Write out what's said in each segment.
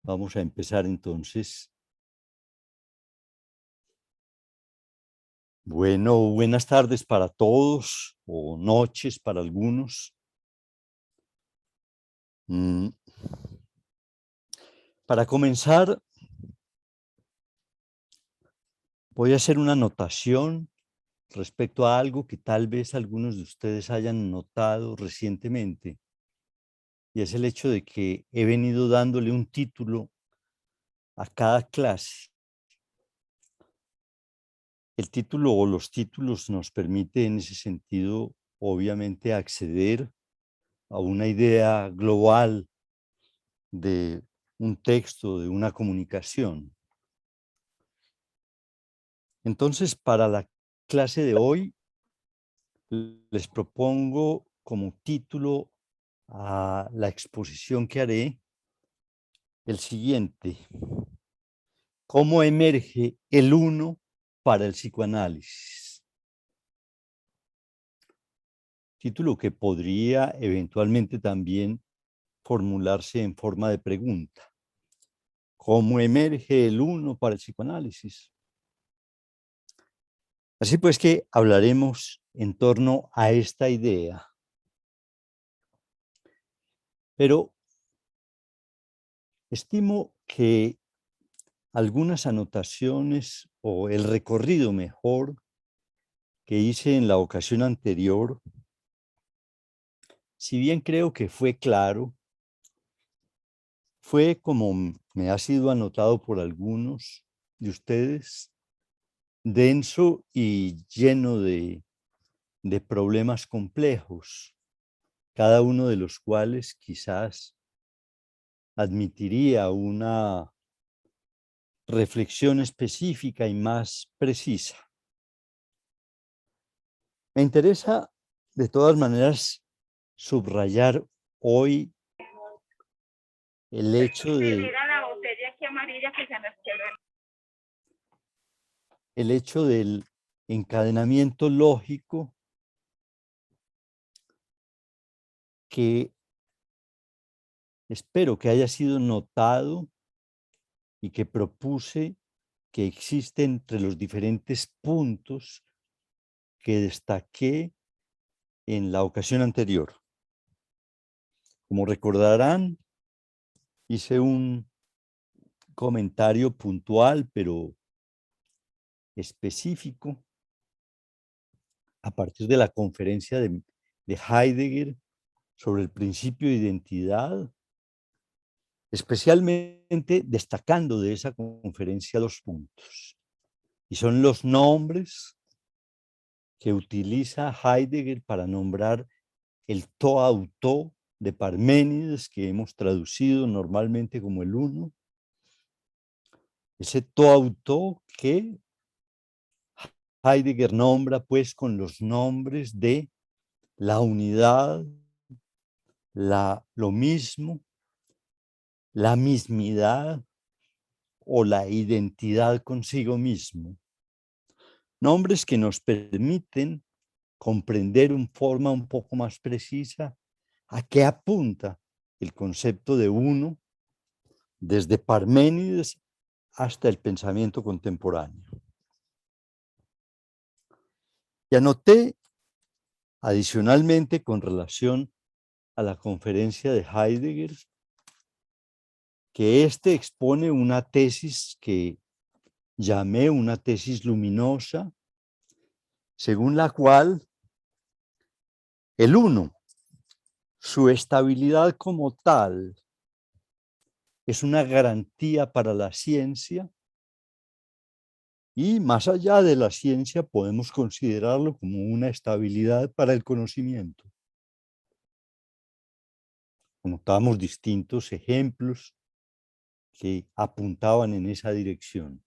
Vamos a empezar entonces. Bueno, buenas tardes para todos o noches para algunos. Mm, Para comenzar, voy a hacer una anotación respecto a algo que tal vez algunos de ustedes hayan notado recientemente, y es el hecho de que he venido dándole un título a cada clase. El título o los títulos nos permite en ese sentido, obviamente, acceder a una idea global de un texto, de una comunicación. Entonces, para la clase de hoy, les propongo como título a la exposición que haré el siguiente: ¿cómo emerge el uno para el psicoanálisis? Título que podría eventualmente también formularse en forma de pregunta. ¿Cómo emerge el uno para el psicoanálisis? Así pues que hablaremos en torno a esta idea. Pero estimo que algunas anotaciones o el recorrido mejor que hice en la ocasión anterior, si bien creo que fue claro, fue como me ha sido anotado por algunos de ustedes, denso y lleno de problemas complejos, cada uno de los cuales quizás admitiría una reflexión específica y más precisa. Me interesa, de todas maneras, subrayar hoy el hecho del encadenamiento lógico que espero que haya sido notado y que propuse que existe entre los diferentes puntos que destaqué en la ocasión anterior. Como recordarán, hice un comentario puntual, pero específico, a partir de la conferencia de Heidegger sobre el principio de identidad, especialmente destacando de esa conferencia 2 puntos, y son los nombres que utiliza Heidegger para nombrar el to auto de Parménides, que hemos traducido normalmente como el uno, ese to auto que Heidegger nombra pues con los nombres de la unidad, lo mismo, la mismidad o la identidad consigo mismo. Nombres que nos permiten comprender en forma un poco más precisa a qué apunta el concepto de uno desde Parménides hasta el pensamiento contemporáneo. Y anoté adicionalmente con relación a la conferencia de Heidegger que expone una tesis que llamé una tesis luminosa, según la cual el uno, su estabilidad como tal, es una garantía para la ciencia y más allá de la ciencia podemos considerarlo como una estabilidad para el conocimiento. Notamos distintos ejemplos que apuntaban en esa dirección.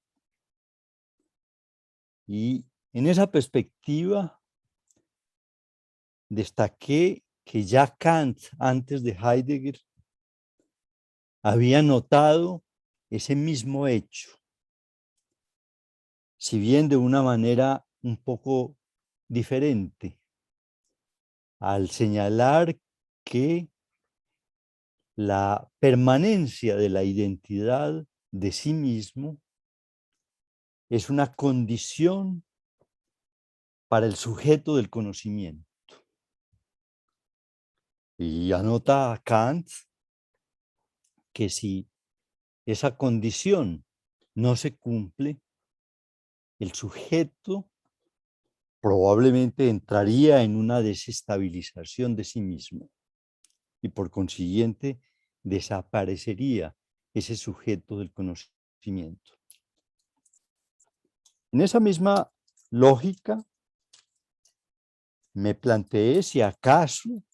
Y en esa perspectiva destaqué que ya Kant, antes de Heidegger, había notado ese mismo hecho, si bien de una manera un poco diferente, al señalar que la permanencia de la identidad de sí mismo es una condición para el sujeto del conocimiento. Y anota Kant que si esa condición no se cumple, el sujeto probablemente entraría en una desestabilización de sí mismo y por consiguiente desaparecería ese sujeto del conocimiento. En esa misma lógica me planteé si acaso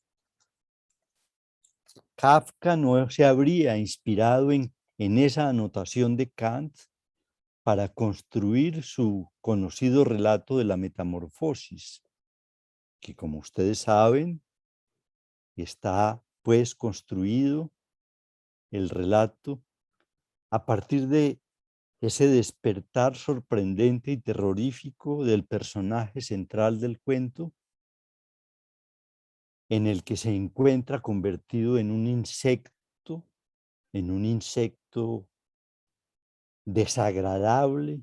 Kafka no se habría inspirado en esa anotación de Kant para construir su conocido relato de la metamorfosis, que como ustedes saben, está pues construido el relato a partir de ese despertar sorprendente y terrorífico del personaje central del cuento, en el que se encuentra convertido en un insecto desagradable,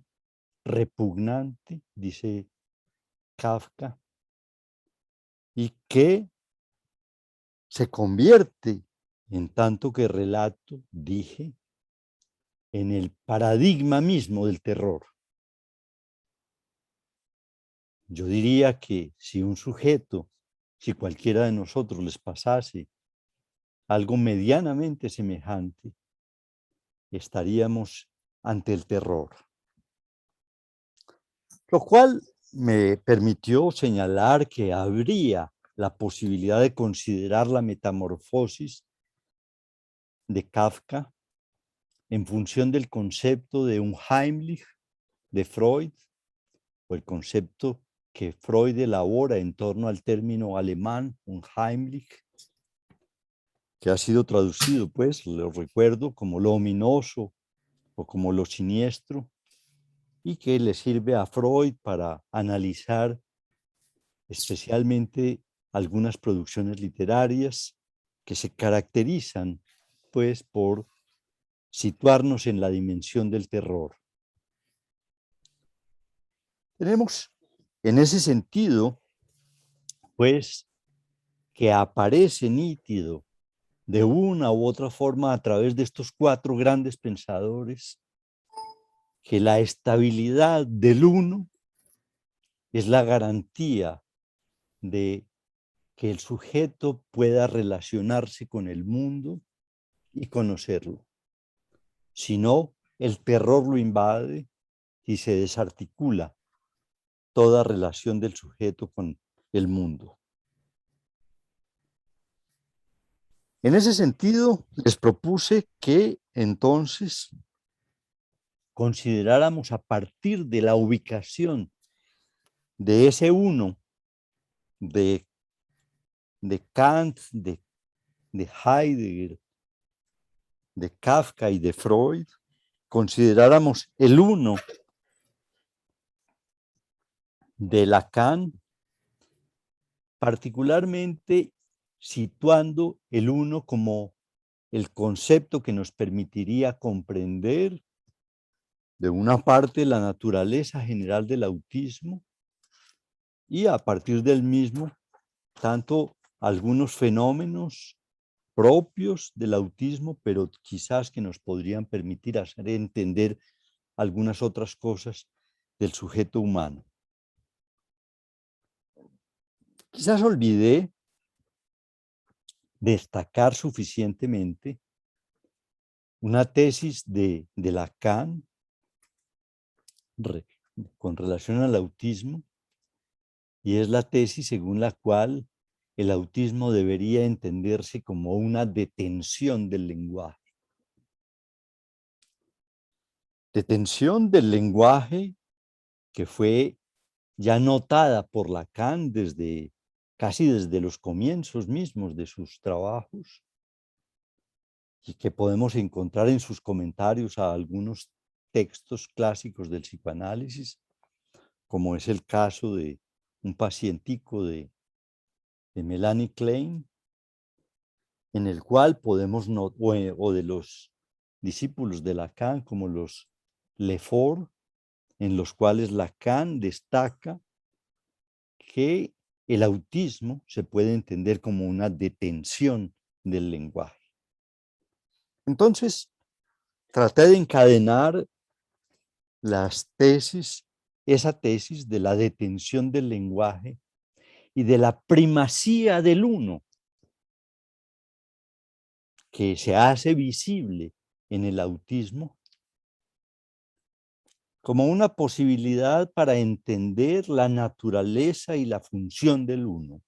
repugnante, dice Kafka, y que se convierte, en tanto que relato, dije, en el paradigma mismo del terror. Yo diría que si un sujeto, si cualquiera de nosotros les pasase algo medianamente semejante, estaríamos ante el terror. Lo cual me permitió señalar que habría la posibilidad de considerar la metamorfosis de Kafka en función del concepto de un Heimlich de Freud, o el concepto que Freud elabora en torno al término alemán, un Heimlich, que ha sido traducido, pues, lo recuerdo, como lo ominoso o como lo siniestro, y que le sirve a Freud para analizar especialmente algunas producciones literarias que se caracterizan, pues, por situarnos en la dimensión del terror. Tenemos, en ese sentido, pues, que aparece nítido de una u otra forma a través de estos cuatro grandes pensadores, que la estabilidad del uno es la garantía de que el sujeto pueda relacionarse con el mundo y conocerlo. Si no, el terror lo invade y se desarticula toda relación del sujeto con el mundo. En ese sentido, les propuse que entonces consideráramos a partir de la ubicación de ese uno de Kant, de Heidegger, de Kafka y de Freud, consideráramos el uno de Lacan, particularmente situando el uno como el concepto que nos permitiría comprender, de una parte, la naturaleza general del autismo y a partir del mismo, tanto algunos fenómenos propios del autismo, pero quizás que nos podrían permitir hacer entender algunas otras cosas del sujeto humano. Quizás olvidé destacar suficientemente una tesis de Lacan con relación al autismo, y es la tesis según la cual el autismo debería entenderse como una detención del lenguaje. Detención del lenguaje que fue ya notada por Lacan casi desde los comienzos mismos de sus trabajos, y que podemos encontrar en sus comentarios a algunos textos clásicos del psicoanálisis, como es el caso de un pacientico de Melanie Klein, en el cual podemos, o de los discípulos de Lacan, como los Lefort, en los cuales Lacan destaca que el autismo se puede entender como una detención del lenguaje. Entonces, traté de encadenar las tesis, esa tesis de la detención del lenguaje y de la primacía del uno, que se hace visible en el autismo, como una posibilidad para entender la naturaleza y la función del uno.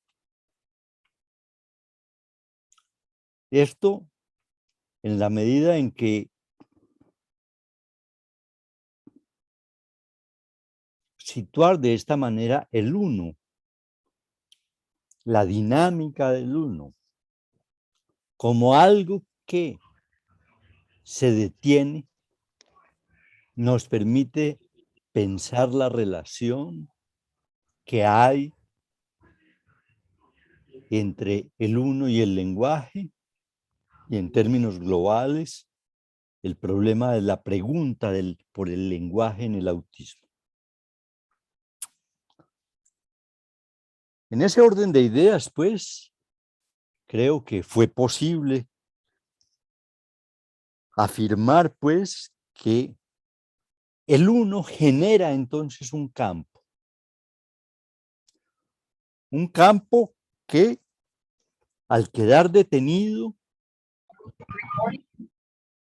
Esto en la medida en que situar de esta manera el uno, la dinámica del uno, como algo que se detiene, nos permite pensar la relación que hay entre el uno y el lenguaje, y en términos globales, el problema de la pregunta por el lenguaje en el autismo. En ese orden de ideas, pues, creo que fue posible afirmar, pues, que el uno genera entonces un campo que, al quedar detenido,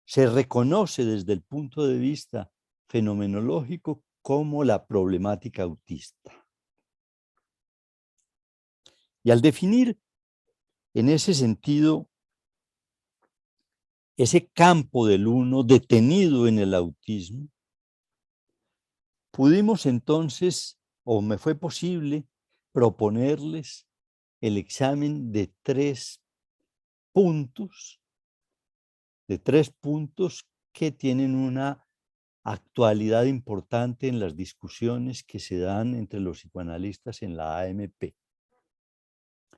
se reconoce desde el punto de vista fenomenológico como la problemática autista. Y al definir en ese sentido ese campo del uno detenido en el autismo, pudimos entonces, o me fue posible, proponerles el examen de tres puntos que tienen una actualidad importante en las discusiones que se dan entre los psicoanalistas en la AMP.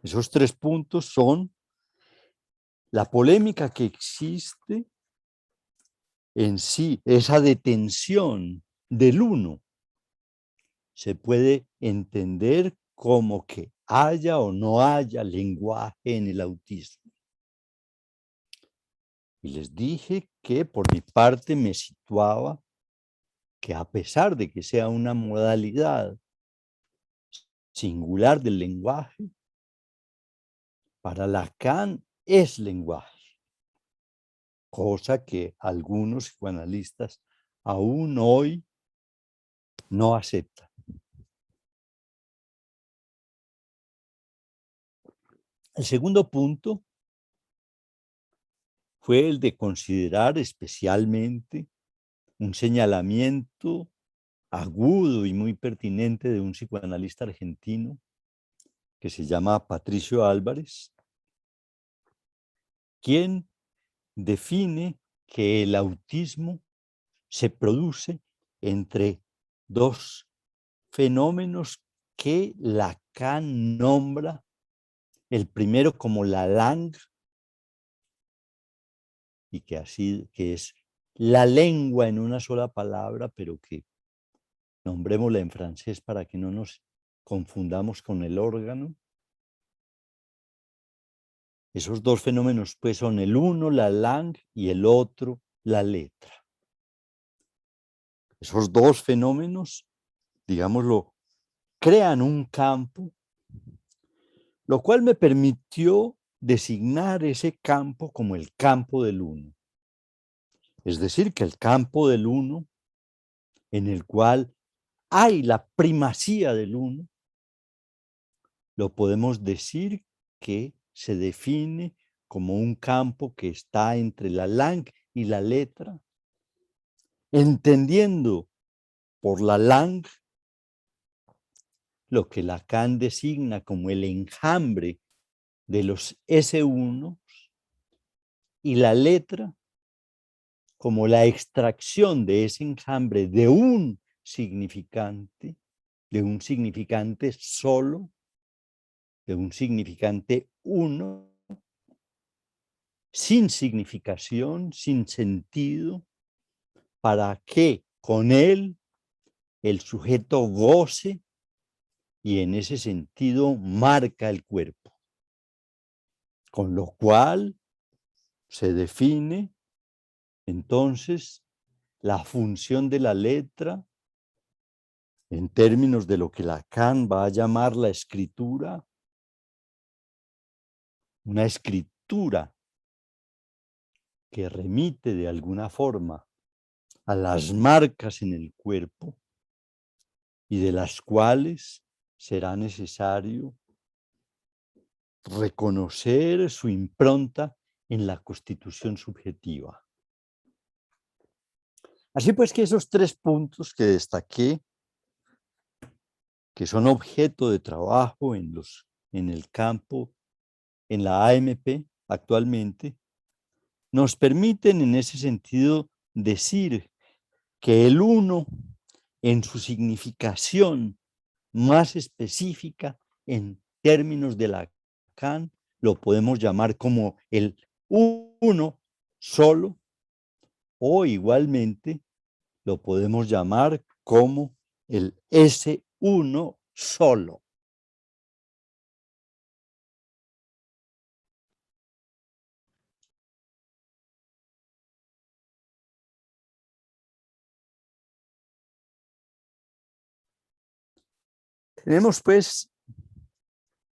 Esos tres puntos son la polémica que existe en sí, esa detención del uno, se puede entender como que haya o no haya lenguaje en el autismo. Y les dije que por mi parte me situaba que, a pesar de que sea una modalidad singular del lenguaje, para Lacan es lenguaje, cosa que algunos psicoanalistas aún hoy no aceptan. El segundo punto fue el de considerar especialmente un señalamiento agudo y muy pertinente de un psicoanalista argentino que se llama Patricio Álvarez, quien define que el autismo se produce entre dos fenómenos que Lacan nombra, el primero como la langue, y que es la lengua en una sola palabra, pero que nombrémosla en francés para que no nos confundamos con el órgano. Esos dos fenómenos, pues, son el uno, la langue, y el otro, la letra. Esos dos fenómenos, digámoslo, crean un campo, lo cual me permitió designar ese campo como el campo del uno. Es decir, que el campo del uno, en el cual hay la primacía del uno, lo podemos decir que se define como un campo que está entre la langue y la letra, entendiendo por la langue lo que Lacan designa como el enjambre de los S1 y la letra como la extracción de ese enjambre de un significante solo, de un significante uno, sin significación, sin sentido, para que con él el sujeto goce y en ese sentido marca el cuerpo, con lo cual se define entonces la función de la letra en términos de lo que Lacan va a llamar la escritura, una escritura que remite de alguna forma a las marcas en el cuerpo y de las cuales será necesario reconocer su impronta en la constitución subjetiva. Así pues que esos 3 puntos que destaqué, que son objeto de trabajo en el campo, en la AMP actualmente, nos permiten en ese sentido decir que el uno, en su significación más específica en términos de Lacan, lo podemos llamar como el uno solo, o igualmente lo podemos llamar como el S1 solo. Tenemos pues,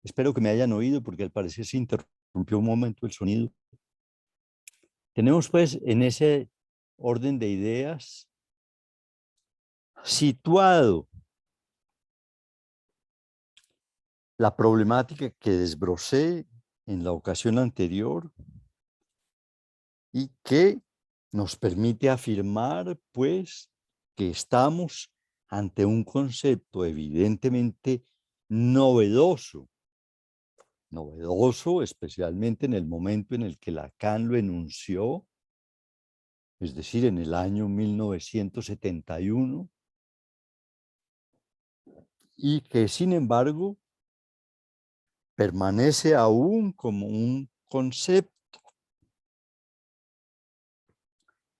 espero que me hayan oído porque al parecer se interrumpió un momento el sonido. Tenemos pues en ese orden de ideas situado la problemática que desbrocé en la ocasión anterior y que nos permite afirmar pues que estamos ante un concepto evidentemente novedoso especialmente en el momento en el que Lacan lo enunció, es decir, en el año 1971, y que sin embargo permanece aún como un concepto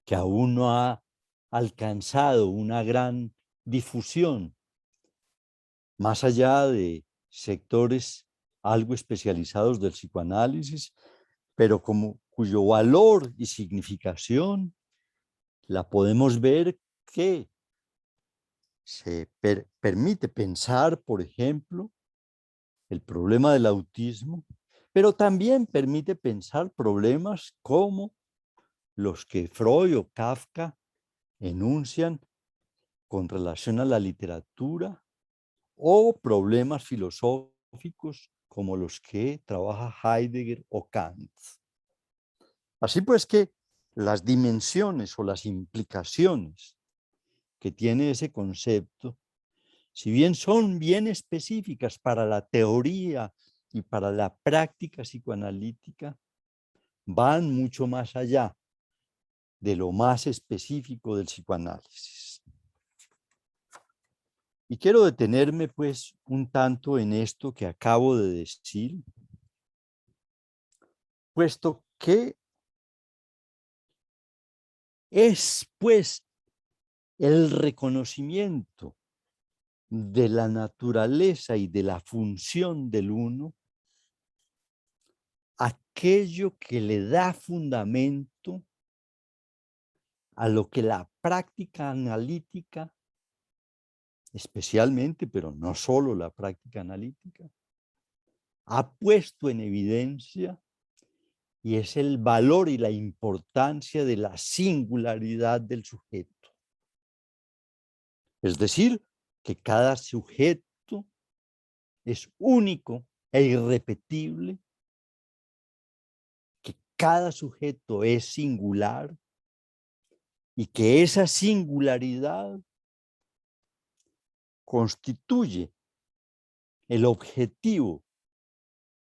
que aún no ha alcanzado una gran difusión, más allá de sectores algo especializados del psicoanálisis, pero cuyo valor y significación la podemos ver que se permite pensar, por ejemplo, el problema del autismo, pero también permite pensar problemas como los que Freud o Kafka enuncian con relación a la literatura o problemas filosóficos como los que trabaja Heidegger o Kant. Así pues que las dimensiones o las implicaciones que tiene ese concepto, si bien son bien específicas para la teoría y para la práctica psicoanalítica, van mucho más allá de lo más específico del psicoanálisis. Y quiero detenerme pues un tanto en esto que acabo de decir, puesto que es pues el reconocimiento de la naturaleza y de la función del uno aquello que le da fundamento a lo que la práctica analítica, especialmente, pero no solo la práctica analítica, ha puesto en evidencia, y es el valor y la importancia de la singularidad del sujeto. Es decir, que cada sujeto es único e irrepetible, que cada sujeto es singular y que esa singularidad constituye el objetivo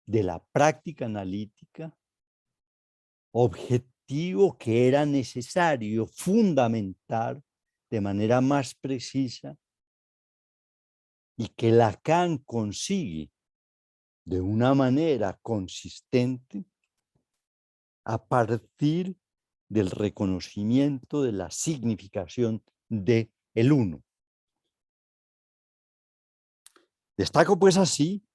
de la práctica analítica, objetivo que era necesario fundamentar de manera más precisa y que Lacan consigue de una manera consistente a partir del reconocimiento de la significación de el uno. Destaco pues así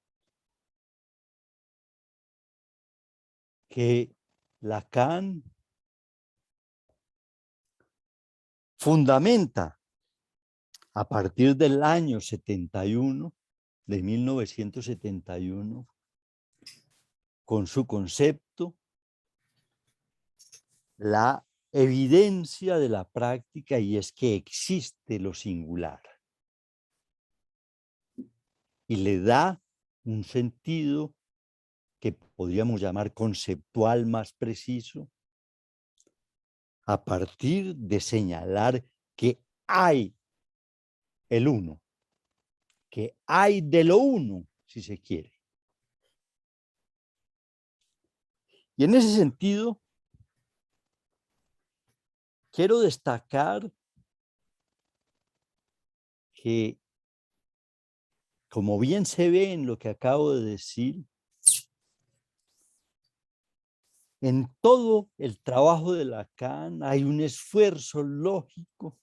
que Lacan fundamenta a partir del año 71, de 1971, con su concepto, la evidencia de la práctica, y es que existe lo singular. Y le da un sentido que podríamos llamar conceptual más preciso, a partir de señalar que hay el uno, que hay de lo uno, si se quiere. Y en ese sentido, quiero destacar que, como bien se ve en lo que acabo de decir, en todo el trabajo de Lacan hay un esfuerzo lógico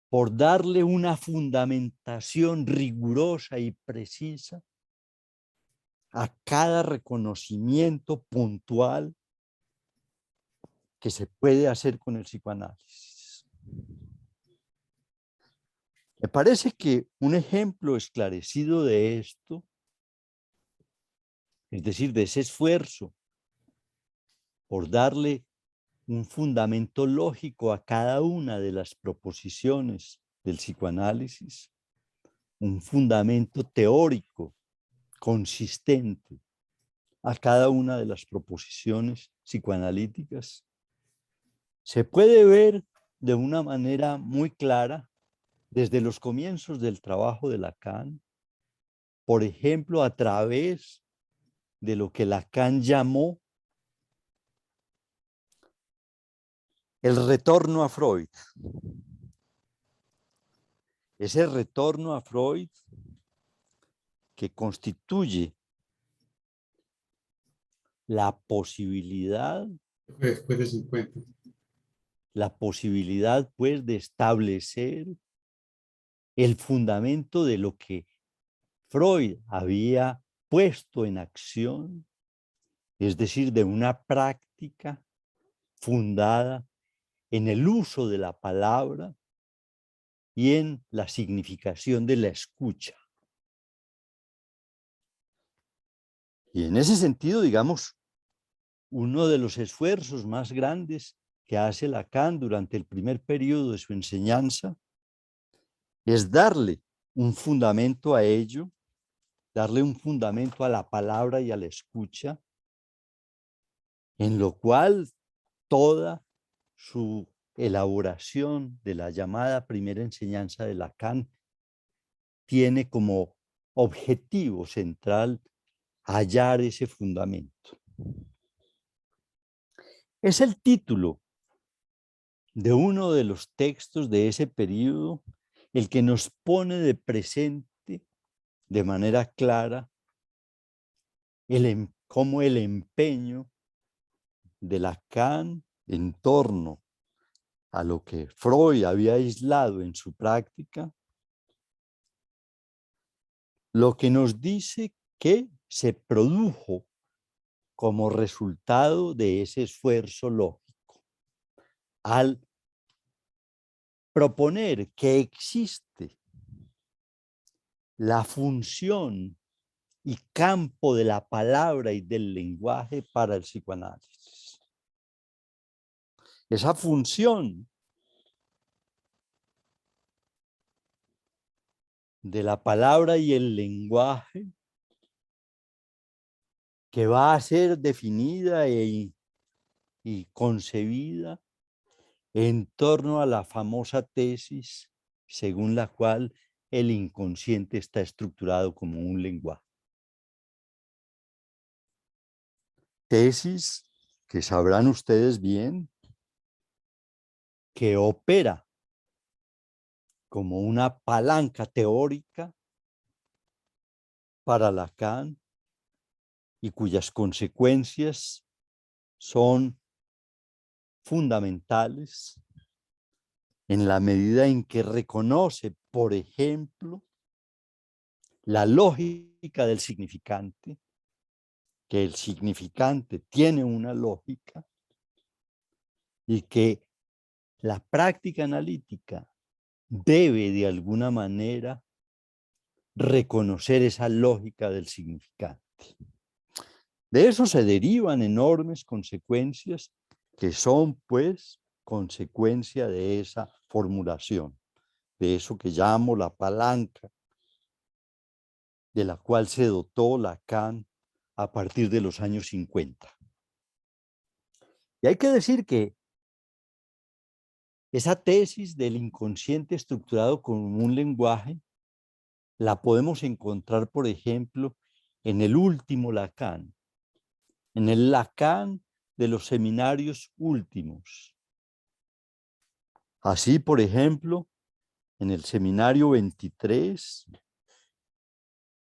por darle una fundamentación rigurosa y precisa a cada reconocimiento puntual que se puede hacer con el psicoanálisis. Me parece que un ejemplo esclarecido de esto, es decir, de ese esfuerzo por darle un fundamento lógico a cada una de las proposiciones del psicoanálisis, un fundamento teórico consistente a cada una de las proposiciones psicoanalíticas, se puede ver de una manera muy clara desde los comienzos del trabajo de Lacan, por ejemplo, a través de lo que Lacan llamó el retorno a Freud. Ese retorno a Freud que constituye la posibilidad, después de 50. La posibilidad, pues, de establecer el fundamento de lo que Freud había puesto en acción, es decir, de una práctica fundada en el uso de la palabra y en la significación de la escucha. Y en ese sentido, digamos, uno de los esfuerzos más grandes que hace Lacan durante el primer periodo de su enseñanza es darle un fundamento a ello, darle un fundamento a la palabra y a la escucha, en lo cual toda su elaboración de la llamada primera enseñanza de Lacan tiene como objetivo central hallar ese fundamento. Es el título de uno de los textos de ese periodo el que nos pone de presente de manera clara cómo el empeño de Lacan en torno a lo que Freud había aislado en su práctica, lo que nos dice que se produjo como resultado de ese esfuerzo lógico, al proponer que existe la función y campo de la palabra y del lenguaje para el psicoanálisis. Esa función de la palabra y el lenguaje que va a ser definida y concebida en torno a la famosa tesis según la cual el inconsciente está estructurado como un lenguaje. Tesis que sabrán ustedes bien que opera como una palanca teórica para Lacan y cuyas consecuencias son fundamentales en la medida en que reconoce, por ejemplo, la lógica del significante, que el significante tiene una lógica y que la práctica analítica debe de alguna manera reconocer esa lógica del significante. De eso se derivan enormes consecuencias que son, pues, consecuencia de esa formulación, de eso que llamo la palanca, de la cual se dotó Lacan a partir de los años 50. Y hay que decir que esa tesis del inconsciente estructurado como un lenguaje la podemos encontrar, por ejemplo, en el último Lacan, en el Lacan de los seminarios últimos. Así, por ejemplo, en el seminario 23,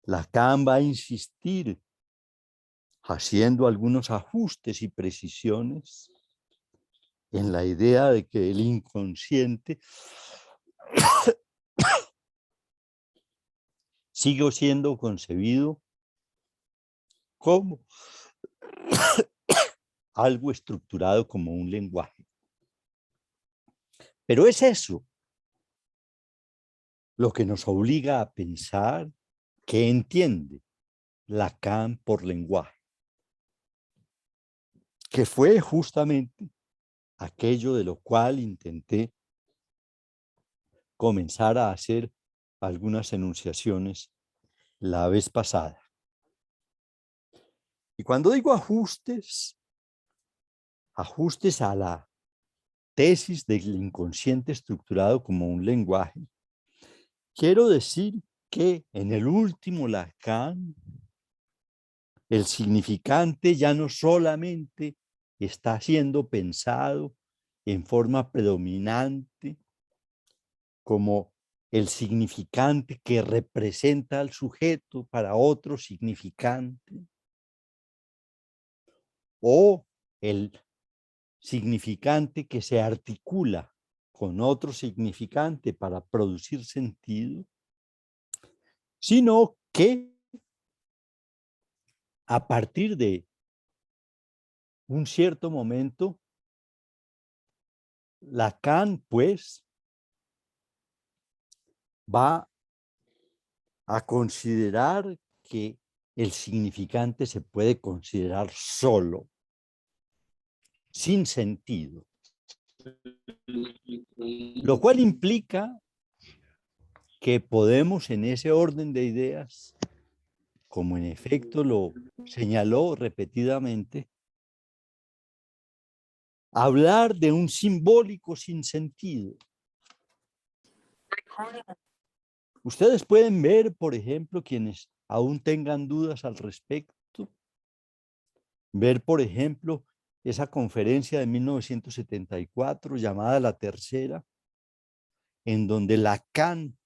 Lacan va a insistir, haciendo algunos ajustes y precisiones, en la idea de que el inconsciente sigue siendo concebido como algo estructurado como un lenguaje. Pero es eso lo que nos obliga a pensar qué entiende Lacan por lenguaje, que fue justamente aquello de lo cual intenté comenzar a hacer algunas enunciaciones la vez pasada. Y cuando digo ajustes, ajustes a la tesis del inconsciente estructurado como un lenguaje, quiero decir que en el último Lacan, el significante ya no solamente está siendo pensado en forma predominante como el significante que representa al sujeto para otro significante, o el significante que se articula con otro significante para producir sentido, sino que a partir de un cierto momento, Lacan, pues, va a considerar que el significante se puede considerar solo, sin sentido, lo cual implica que podemos en ese orden de ideas, como en efecto lo señaló repetidamente, hablar de un simbólico sin sentido. Ustedes pueden ver, por ejemplo, quienes aún tengan dudas al respecto, ver, por ejemplo, esa conferencia de 1974 llamada La Tercera, en donde Lacan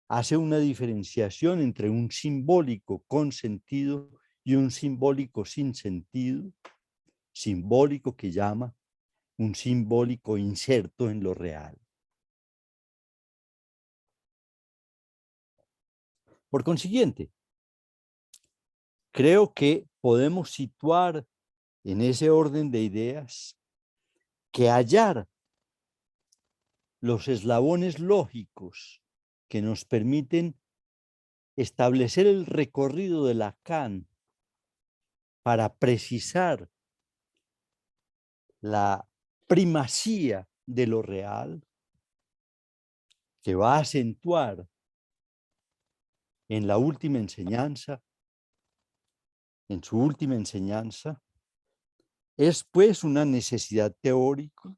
hace una diferenciación entre un simbólico con sentido y un simbólico sin sentido, simbólico que llama un simbólico inserto en lo real. Por consiguiente, creo que podemos situar en ese orden de ideas que hallar los eslabones lógicos que nos permiten establecer el recorrido de Lacan para precisar la primacía de lo real, que va a acentuar en la última enseñanza, en su última enseñanza, es pues una necesidad teórica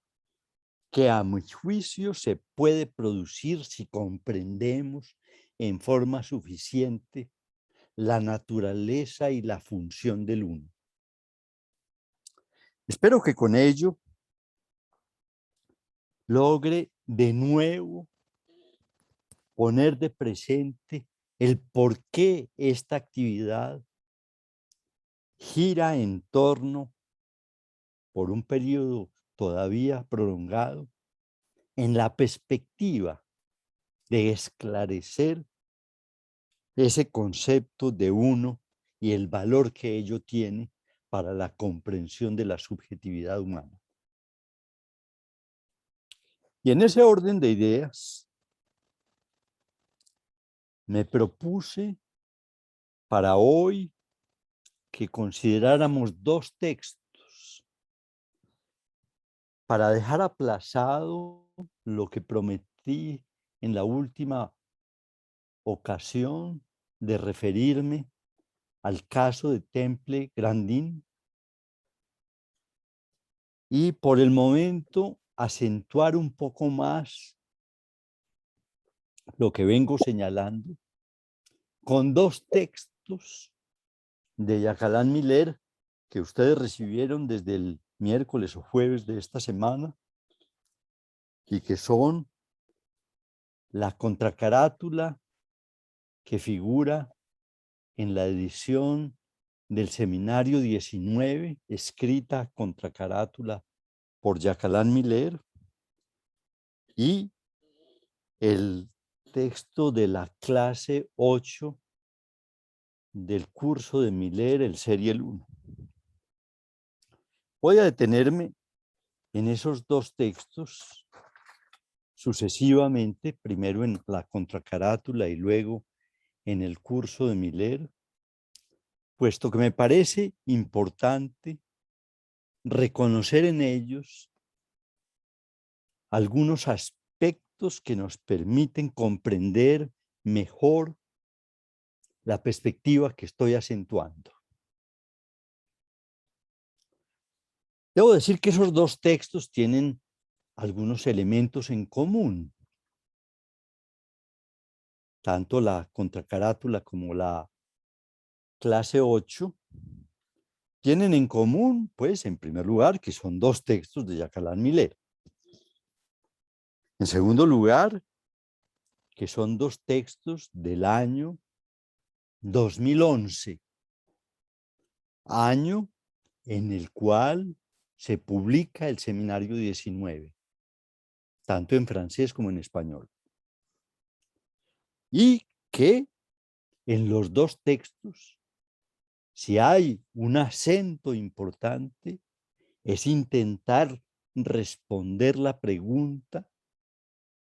que a mi juicio se puede producir si comprendemos en forma suficiente la naturaleza y la función del uno. Espero que con ello logre de nuevo poner de presente el por qué esta actividad gira en torno, por un periodo todavía prolongado, en la perspectiva de esclarecer ese concepto de uno y el valor que ello tiene para la comprensión de la subjetividad humana. Y en ese orden de ideas, me propuse para hoy que consideráramos dos textos para dejar aplazado lo que prometí en la última ocasión de referirme al caso de Temple Grandin y por el momento acentuar un poco más lo que vengo señalando con dos textos de Jacqueline Miller que ustedes recibieron desde el miércoles o jueves de esta semana y que son la contracarátula que figura en la edición del seminario 19, escrita contracarátula por Jacqueline Miller, y el texto de la clase 8 del curso de Miller, el Serial 1. Voy a detenerme en esos dos textos sucesivamente, primero en la contracarátula y luego en el curso de Miller, puesto que me parece importante reconocer en ellos algunos aspectos que nos permiten comprender mejor la perspectiva que estoy acentuando. Debo decir que esos dos textos tienen algunos elementos en común. Tanto la contracarátula como la clase 8 tienen en común, pues, en primer lugar, que son dos textos de Jacqueline Miller. En segundo lugar, que son dos textos del año 2011, año en el cual se publica el seminario 19, tanto en francés como en español. Y que en los dos textos, si hay un acento importante, es intentar responder la pregunta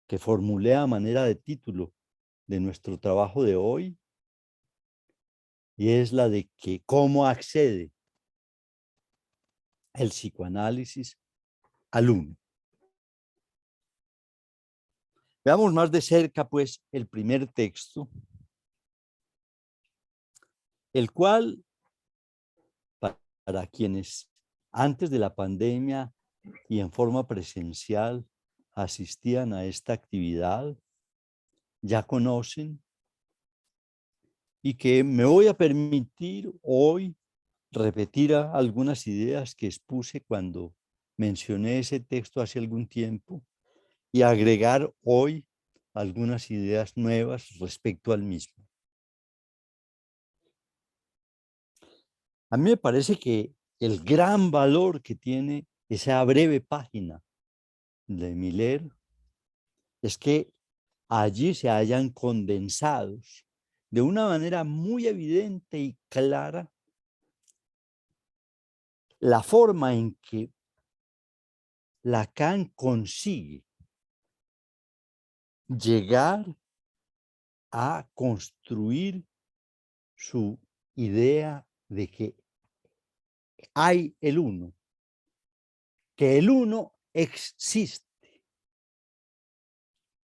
que formulé a manera de título de nuestro trabajo de hoy, y es la de que cómo accede el psicoanálisis al uno. Veamos más de cerca, pues, el primer texto, el cual, para quienes antes de la pandemia y en forma presencial asistían a esta actividad, ya conocen, y que me voy a permitir hoy repetir algunas ideas que expuse cuando mencioné ese texto hace algún tiempo y agregar hoy algunas ideas nuevas respecto al mismo. A mí me parece que el gran valor que tiene esa breve página de Miller es que allí se hayan condensados de una manera muy evidente y clara la forma en que Lacan consigue llegar a construir su idea de que hay el uno, que el uno existe,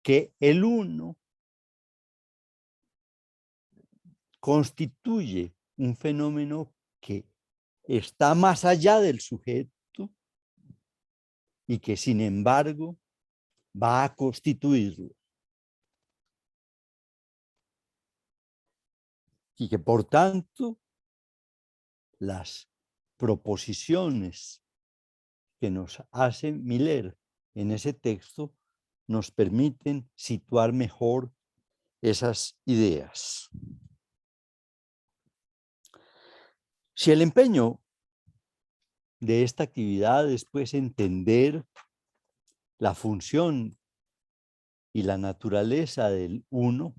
que el uno constituye un fenómeno que está más allá del sujeto y que sin embargo va a constituirlo. Y que por tanto las proposiciones que nos hace Miller en ese texto nos permiten situar mejor esas ideas. Si el empeño de esta actividad es pues entender la función y la naturaleza del uno,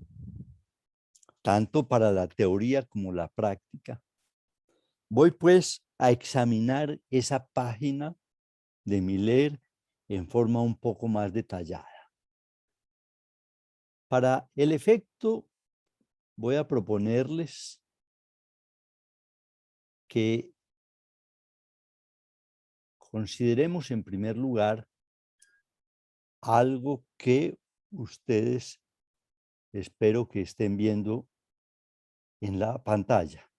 tanto para la teoría como la práctica, voy pues a examinar esa página de Miller en forma un poco más detallada. Para el efecto, voy a proponerles que consideremos en primer lugar algo que ustedes espero que estén viendo en la pantalla.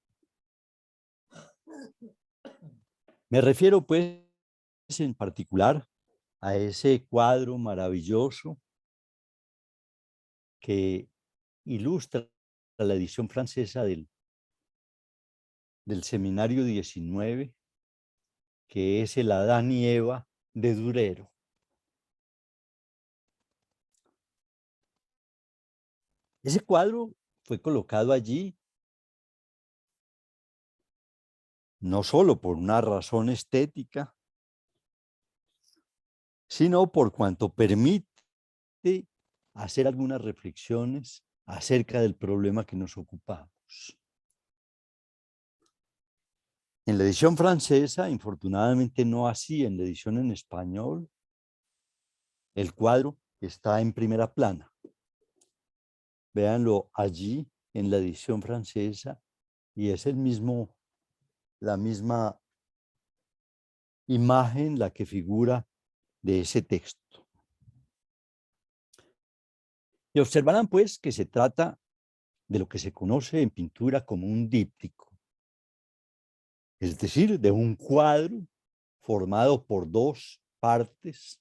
Me refiero pues en particular a ese cuadro maravilloso que ilustra la edición francesa del Seminario 19, que es el Adán y Eva de Durero. Ese cuadro fue colocado allí no solo por una razón estética, sino por cuanto permite hacer algunas reflexiones acerca del problema que nos ocupamos. En la edición francesa, infortunadamente no así en la edición en español, el cuadro está en primera plana. Véanlo allí en la edición francesa y es la misma imagen la que figura de ese texto. Y observarán pues que se trata de lo que se conoce en pintura como un díptico, es decir, de un cuadro formado por dos partes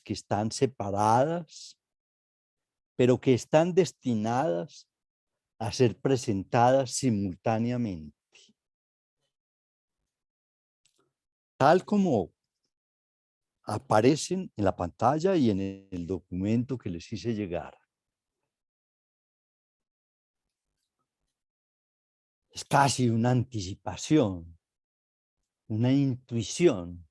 que están separadas, pero que están destinadas a ser presentadas simultáneamente. Tal como aparecen en la pantalla y en el documento que les hice llegar. Es casi una anticipación, una intuición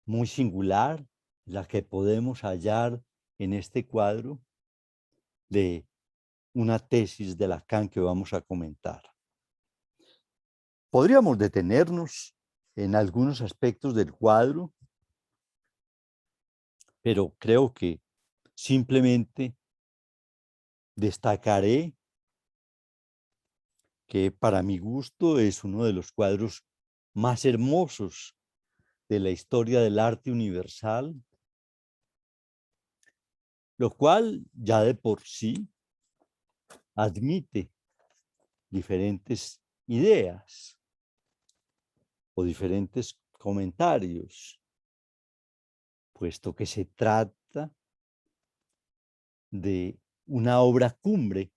muy singular, la que podemos hallar en este cuadro de una tesis de Lacan que vamos a comentar. Podríamos detenernos en algunos aspectos del cuadro, pero creo que simplemente destacaré que para mi gusto es uno de los cuadros más hermosos de la historia del arte universal, lo cual ya de por sí admite diferentes ideas o diferentes comentarios, puesto que se trata de una obra cumbre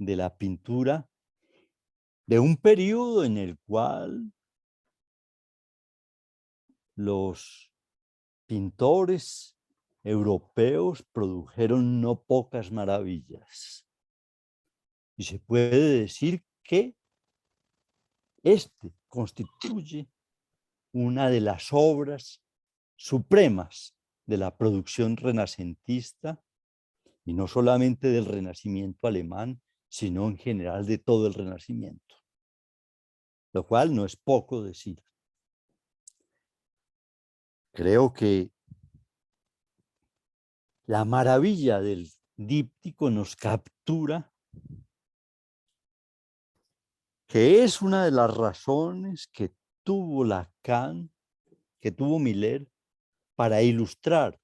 de la pintura de un periodo en el cual los pintores europeos produjeron no pocas maravillas. Y se puede decir que este constituye una de las obras supremas de la producción renacentista, y no solamente del Renacimiento alemán, sino en general de todo el Renacimiento, lo cual no es poco decir. Creo que la maravilla del díptico nos captura, que es una de las razones que tuvo Lacan, que tuvo Miller, para ilustrar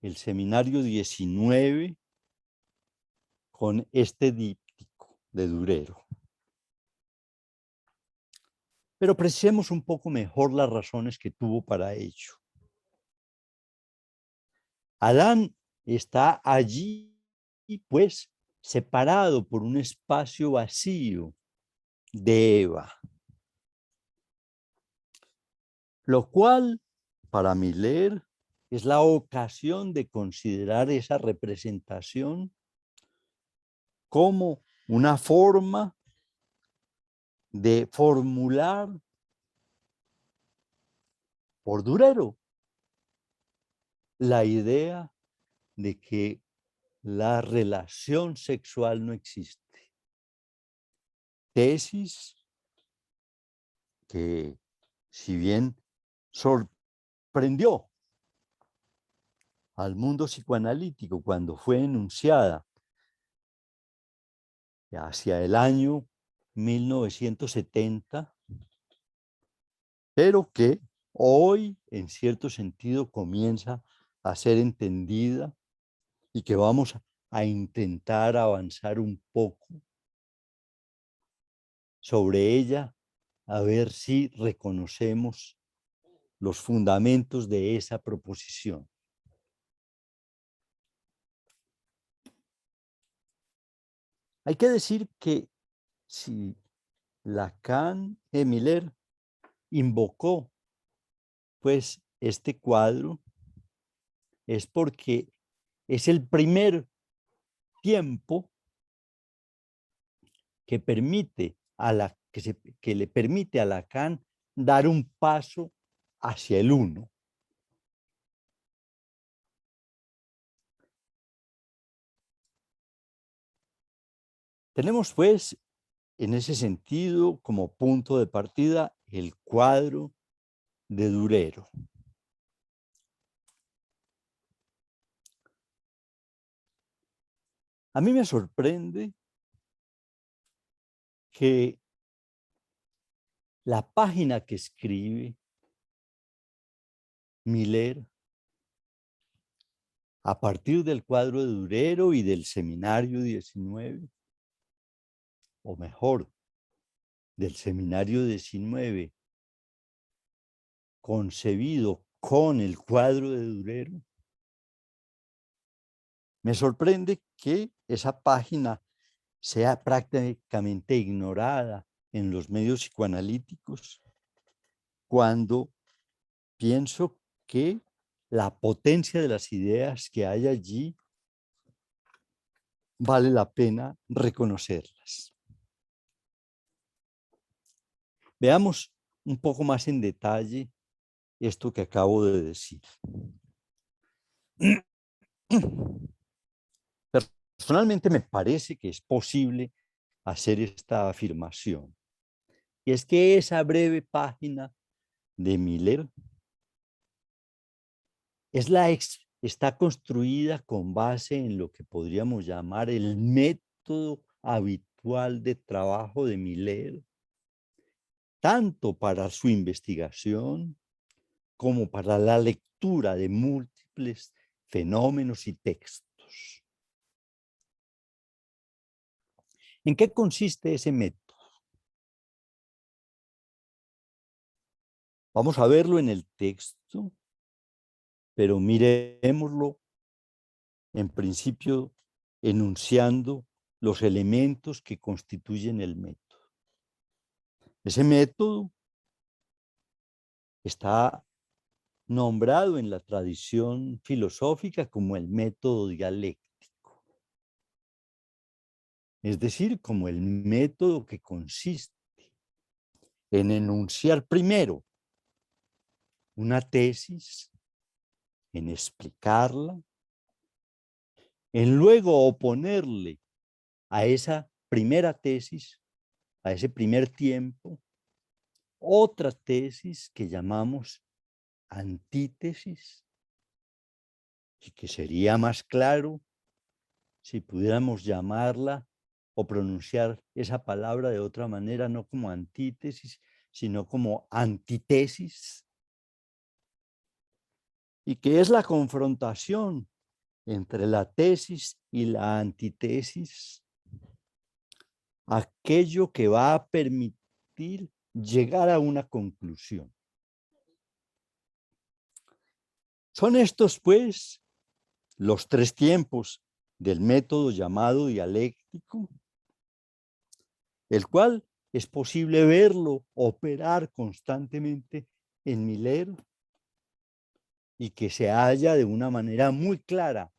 el Seminario 19 con este díptico de Durero. Pero precisemos un poco mejor las razones que tuvo para ello. Adán está allí, pues, separado por un espacio vacío de Eva, lo cual, para Miller, es la ocasión de considerar esa representación como una forma de formular por Durero la idea de que la relación sexual no existe. Tesis que, si bien sorprendió al mundo psicoanalítico cuando fue enunciada hacia el año 1970, pero que hoy, en cierto sentido, comienza a ser entendida y que vamos a intentar avanzar un poco sobre ella, a ver si reconocemos los fundamentos de esa proposición. Hay que decir que si Lacan y Miller invocó pues este cuadro, es porque es el primer tiempo que permite que le permite a Lacan dar un paso hacia el uno. Tenemos pues en ese sentido como punto de partida el cuadro de Durero. A mí me sorprende que la página que escribe Miller a partir del cuadro de Durero y del Seminario 19, o mejor, del Seminario 19, concebido con el cuadro de Durero, me sorprende que esa página sea prácticamente ignorada en los medios psicoanalíticos, cuando pienso que la potencia de las ideas que hay allí vale la pena reconocerlas. Veamos un poco más en detalle esto que acabo de decir. Personalmente me parece que es posible hacer esta afirmación. Y es que esa breve página de Miller está construida con base en lo que podríamos llamar el método habitual de trabajo de Miller, tanto para su investigación como para la lectura de múltiples fenómenos y textos. ¿En qué consiste ese método? Vamos a verlo en el texto, pero miremoslo en principio enunciando los elementos que constituyen el método. Ese método está nombrado en la tradición filosófica como el método dialéctico, es decir, como el método que consiste en enunciar primero una tesis, en explicarla, en luego oponerle a esa primera tesis, a ese primer tiempo, otra tesis que llamamos antítesis, y que sería más claro si pudiéramos llamarla o pronunciar esa palabra de otra manera, no como antítesis, sino como antitesis, y que es la confrontación entre la tesis y la antitesis, aquello que va a permitir llegar a una conclusión. Son estos, pues, los tres tiempos del método llamado dialéctico, el cual es posible verlo operar constantemente en Miller y que se halla de una manera muy clara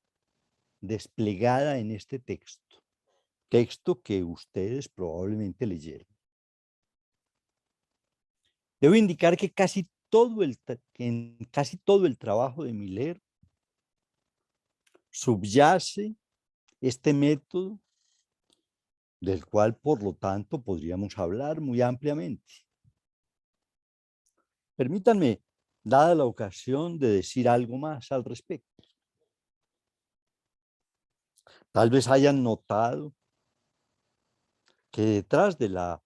desplegada en este texto. texto que ustedes probablemente leyeron. Debo indicar que en casi todo el trabajo de Miller subyace este método del cual, por lo tanto, podríamos hablar muy ampliamente. Permítanme, dada la ocasión, de decir algo más al respecto. Tal vez hayan notado que detrás del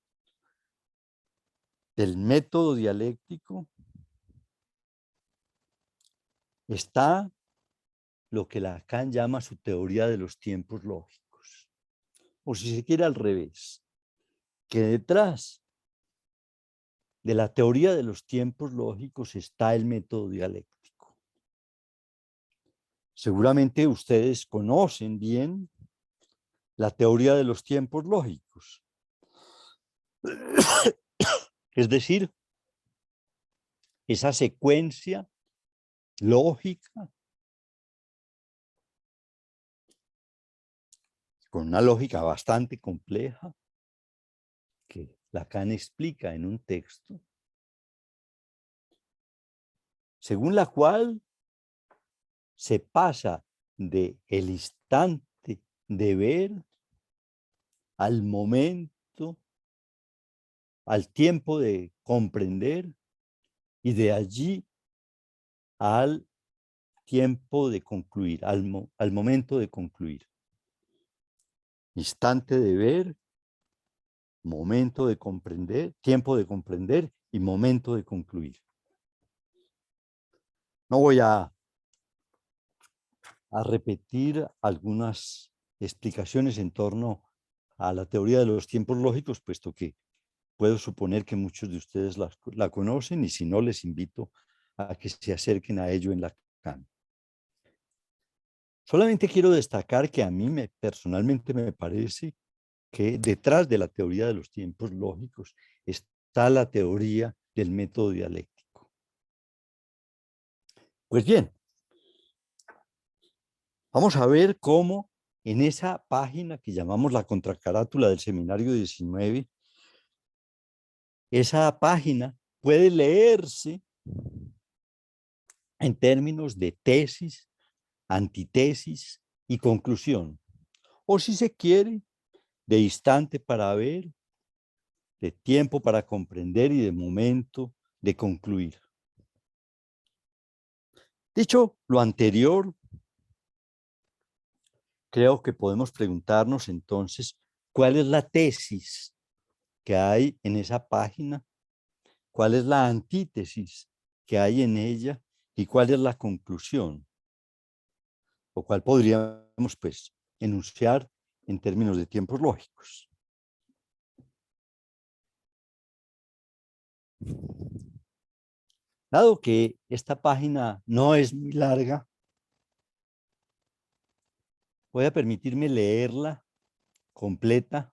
método dialéctico está lo que Lacan llama su teoría de los tiempos lógicos, o si se quiere al revés, que detrás de la teoría de los tiempos lógicos está el método dialéctico. Seguramente ustedes conocen bien la teoría de los tiempos lógicos, es decir, esa secuencia lógica con una lógica bastante compleja que Lacan explica en un texto, según la cual se pasa del instante de ver al momento, al tiempo de comprender y de allí al tiempo de concluir, al momento de concluir. Instante de ver, momento de comprender, tiempo de comprender y momento de concluir. No voy a repetir algunas explicaciones en torno a la teoría de los tiempos lógicos, puesto que puedo suponer que muchos de ustedes la conocen y si no, les invito a que se acerquen a ello en Lacan. Solamente quiero destacar que a mí personalmente me parece que detrás de la teoría de los tiempos lógicos está la teoría del método dialéctico. Pues bien, vamos a ver cómo en esa página que llamamos la contracarátula del seminario 19, esa página puede leerse en términos de tesis, antitesis y conclusión. O si se quiere, de instante para ver, de tiempo para comprender y de momento de concluir. Dicho lo anterior, creo que podemos preguntarnos entonces cuál es la tesis que hay en esa página, cuál es la antítesis que hay en ella y cuál es la conclusión, lo cual podríamos pues enunciar en términos de tiempos lógicos. Dado que esta página no es muy larga, voy a permitirme leerla completa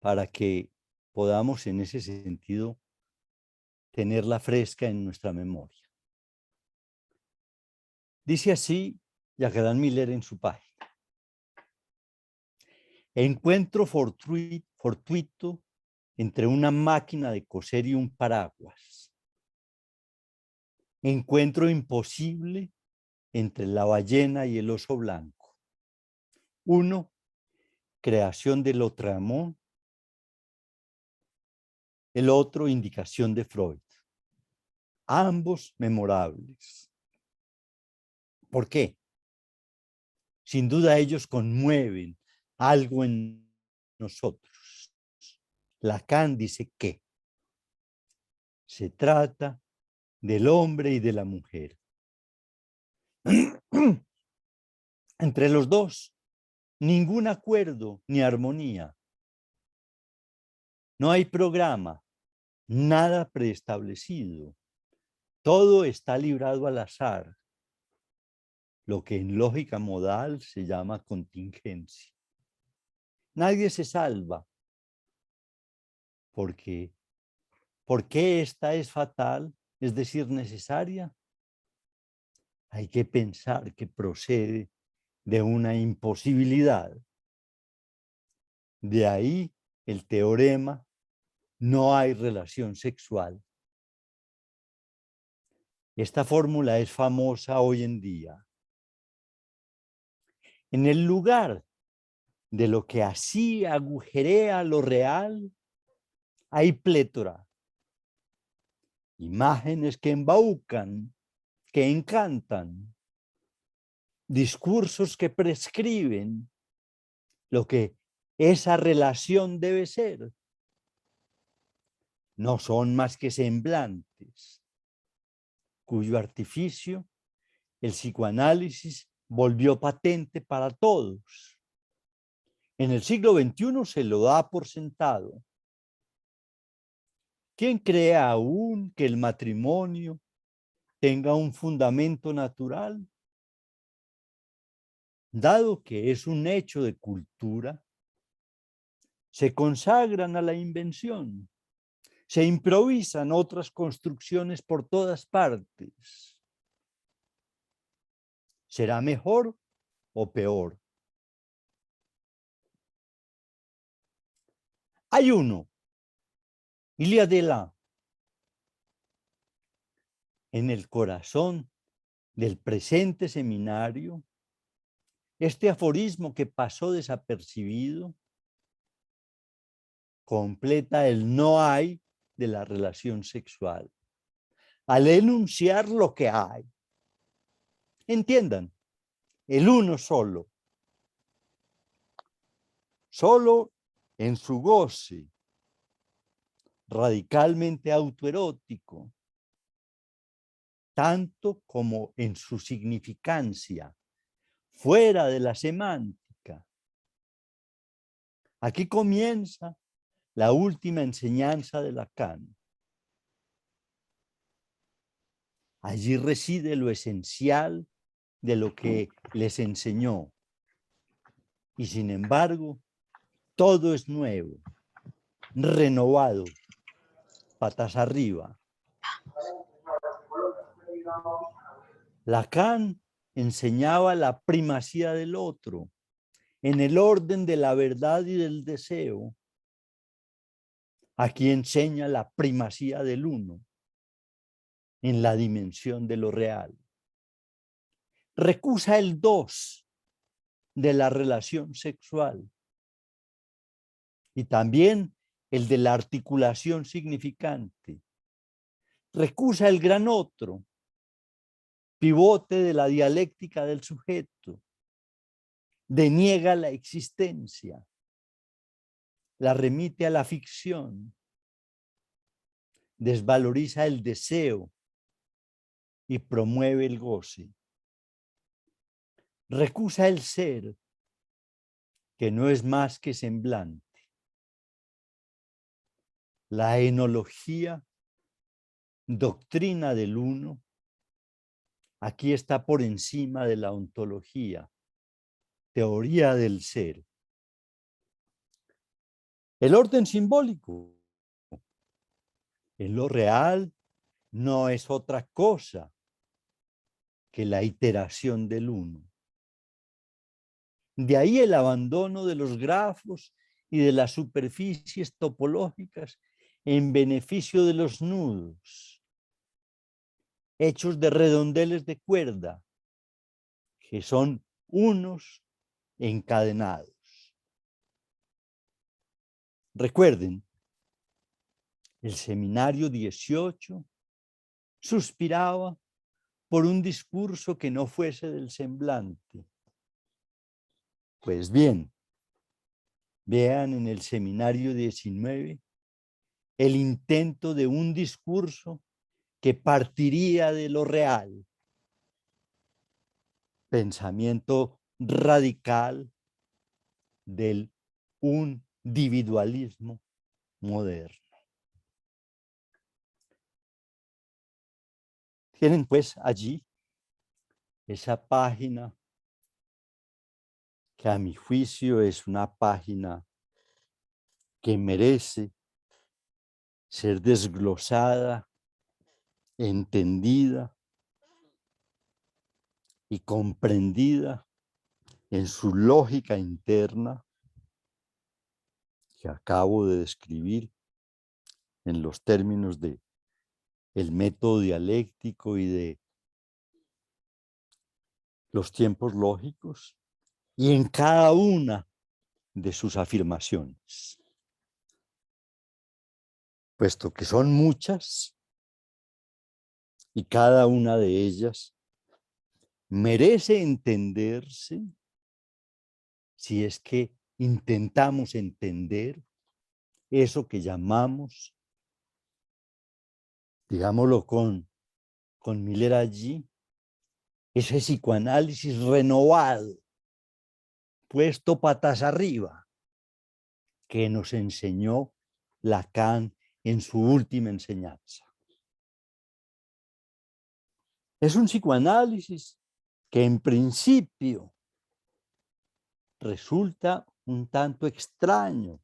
para que podamos en ese sentido tenerla fresca en nuestra memoria. Dice así Jacques Miller en su página: encuentro fortuito entre una máquina de coser y un paraguas. Encuentro imposible entre la ballena y el oso blanco. Uno, creación de Lautréamont. El otro, indicación de Freud. Ambos memorables. ¿Por qué? Sin duda ellos conmueven algo en nosotros. Lacan dice que se trata del hombre y de la mujer. Entre los dos, ningún acuerdo ni armonía. No hay programa, nada preestablecido. Todo está librado al azar, lo que en lógica modal se llama contingencia. Nadie se salva, porque ¿por qué esta es fatal? Es decir, necesaria. Hay que pensar que procede de una imposibilidad, De ahí el teorema: no hay relación sexual. Esta fórmula es famosa hoy en día. En el lugar de lo que así agujerea lo real, hay plétora. Imágenes que embaucan, que encantan, discursos que prescriben lo que esa relación debe ser. No son más que semblantes, cuyo artificio el psicoanálisis volvió patente para todos. En el siglo XXI se lo da por sentado. ¿Quién cree aún que el matrimonio tenga un fundamento natural? Dado que es un hecho de cultura, se consagran a la invención, se improvisan otras construcciones por todas partes. ¿Será mejor o peor? Hay uno, Ilia Delá, en el corazón del presente seminario, este aforismo que pasó desapercibido completa el no hay de la relación sexual, al enunciar lo que hay. Entiendan, el uno solo en su goce, radicalmente autoerótico, tanto como en su significancia, fuera de la semántica. Aquí comienza la última enseñanza de Lacan. Allí reside lo esencial de lo que les enseñó. Y sin embargo, todo es nuevo, renovado, patas arriba. Lacan enseñaba la primacía del otro en el orden de la verdad y del deseo. Aquí enseña la primacía del uno en la dimensión de lo real. Recusa el dos de la relación sexual y también el de la articulación significante. Recusa el gran otro, pivote de la dialéctica del sujeto. Deniega la existencia, la remite a la ficción, desvaloriza el deseo y promueve el goce. Recusa el ser, que no es más que semblante. La enología, doctrina del uno, aquí está por encima de la ontología, teoría del ser. El orden simbólico en lo real no es otra cosa que la iteración del uno. De ahí el abandono de los grafos y de las superficies topológicas en beneficio de los nudos, hechos de redondeles de cuerda, que son unos encadenados. Recuerden, el seminario 18 suspiraba por un discurso que no fuese del semblante. Pues bien, vean en el seminario 19 el intento de un discurso que partiría de lo real. Pensamiento radical del individualismo moderno. Tienen pues allí esa página que a mi juicio es una página que merece ser desglosada, entendida y comprendida en su lógica interna, que acabo de describir en los términos de el método dialéctico y de los tiempos lógicos, y en cada una de sus afirmaciones. Puesto que son muchas y cada una de ellas merece entenderse si es que intentamos entender eso que llamamos, digámoslo con Miller allí, ese psicoanálisis renovado, puesto patas arriba, que nos enseñó Lacan en su última enseñanza. Es un psicoanálisis que en principio resulta un tanto extraño,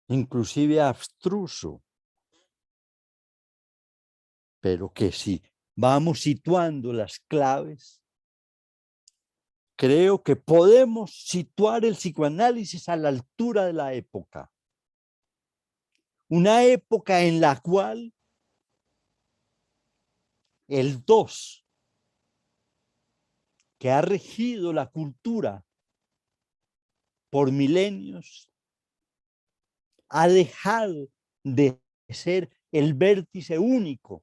inclusive abstruso, pero que si vamos situando las claves, creo que podemos situar el psicoanálisis a la altura de la época. Una época en la cual el dos que ha regido la cultura por milenios ha dejado de ser el vértice único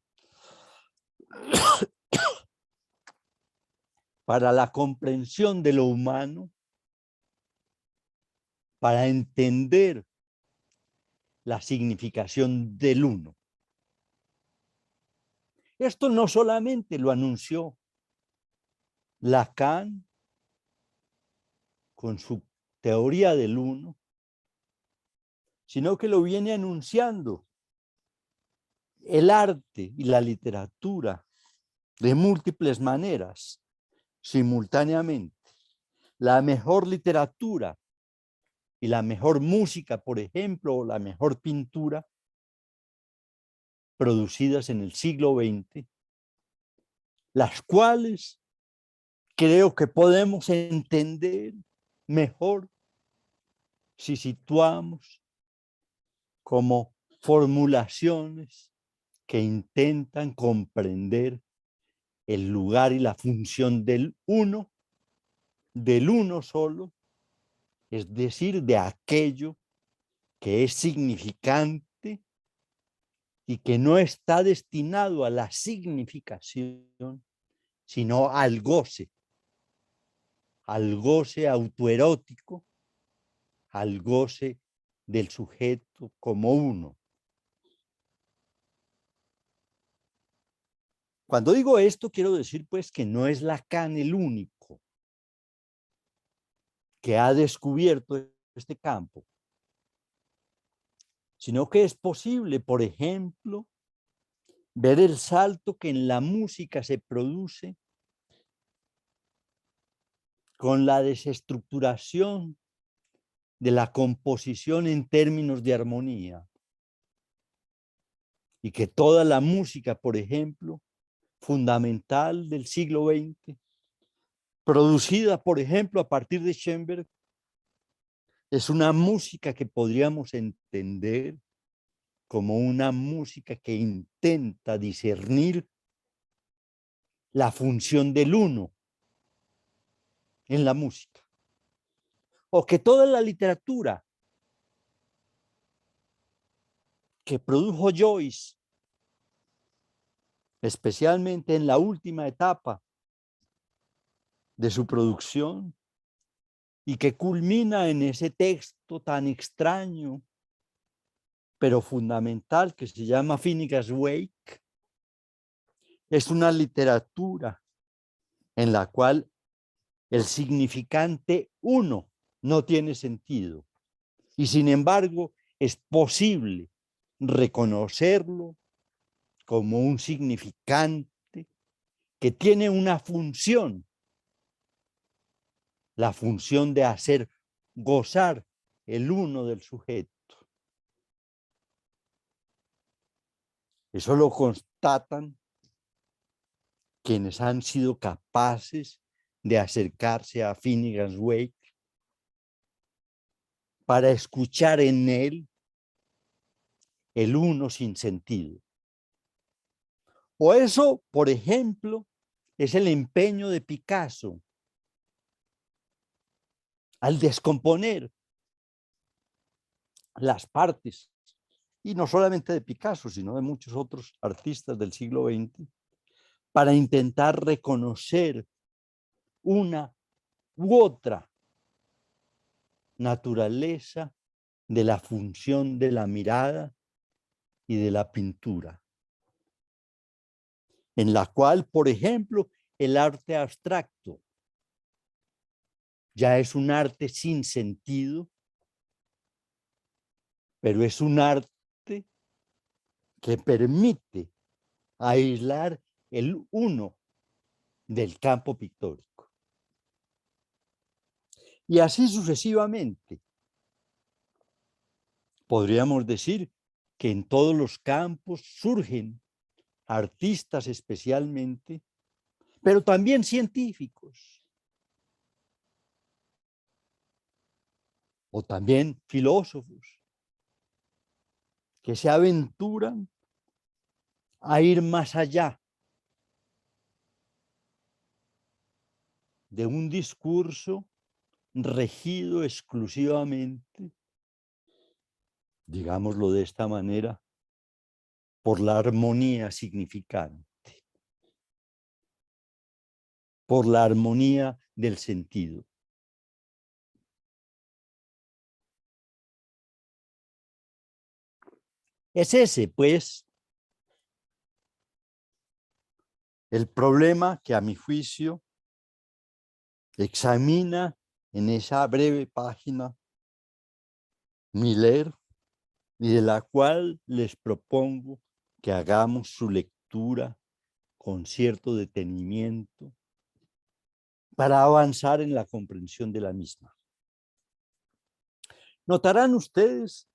para la comprensión de lo humano, para entender la significación del uno. Esto no solamente lo anunció Lacan con su teoría del uno, sino que lo viene anunciando el arte y la literatura de múltiples maneras, simultáneamente. La mejor literatura y la mejor música, por ejemplo, o la mejor pintura, producidas en el siglo XX, las cuales creo que podemos entender mejor si situamos como formulaciones que intentan comprender el lugar y la función del uno solo, es decir, de aquello que es significante y que no está destinado a la significación, sino al goce autoerótico, al goce del sujeto como uno. Cuando digo esto, quiero decir pues que no es Lacan el único que ha descubierto este campo, sino que es posible, por ejemplo, ver el salto que en la música se produce con la desestructuración de la composición en términos de armonía, y que toda la música, por ejemplo, fundamental del siglo XX, producida, por ejemplo, a partir de Schoenberg, es una música que podríamos entender como una música que intenta discernir la función del uno en la música. O que toda la literatura que produjo Joyce, especialmente en la última etapa de su producción, y que culmina en ese texto tan extraño, pero fundamental, que se llama Finnegan's Wake, es una literatura en la cual el significante uno no tiene sentido. Y sin embargo, es posible reconocerlo como un significante que tiene una función, la función de hacer gozar el uno del sujeto. Eso lo constatan quienes han sido capaces de acercarse a Finnegan's Wake para escuchar en él el uno sin sentido. O eso, por ejemplo, es el empeño de Picasso al descomponer las partes, y no solamente de Picasso, sino de muchos otros artistas del siglo XX, para intentar reconocer una u otra naturaleza de la función de la mirada y de la pintura, en la cual, por ejemplo, el arte abstracto ya es un arte sin sentido, pero es un arte que permite aislar el uno del campo pictórico. Y así sucesivamente. Podríamos decir que en todos los campos surgen artistas especialmente, pero también científicos, o también filósofos, que se aventuran a ir más allá de un discurso regido exclusivamente, digámoslo de esta manera, por la armonía significante, por la armonía del sentido. Es ese, pues, el problema que a mi juicio examina en esa breve página Miller, y de la cual les propongo que hagamos su lectura con cierto detenimiento para avanzar en la comprensión de la misma. Notarán ustedes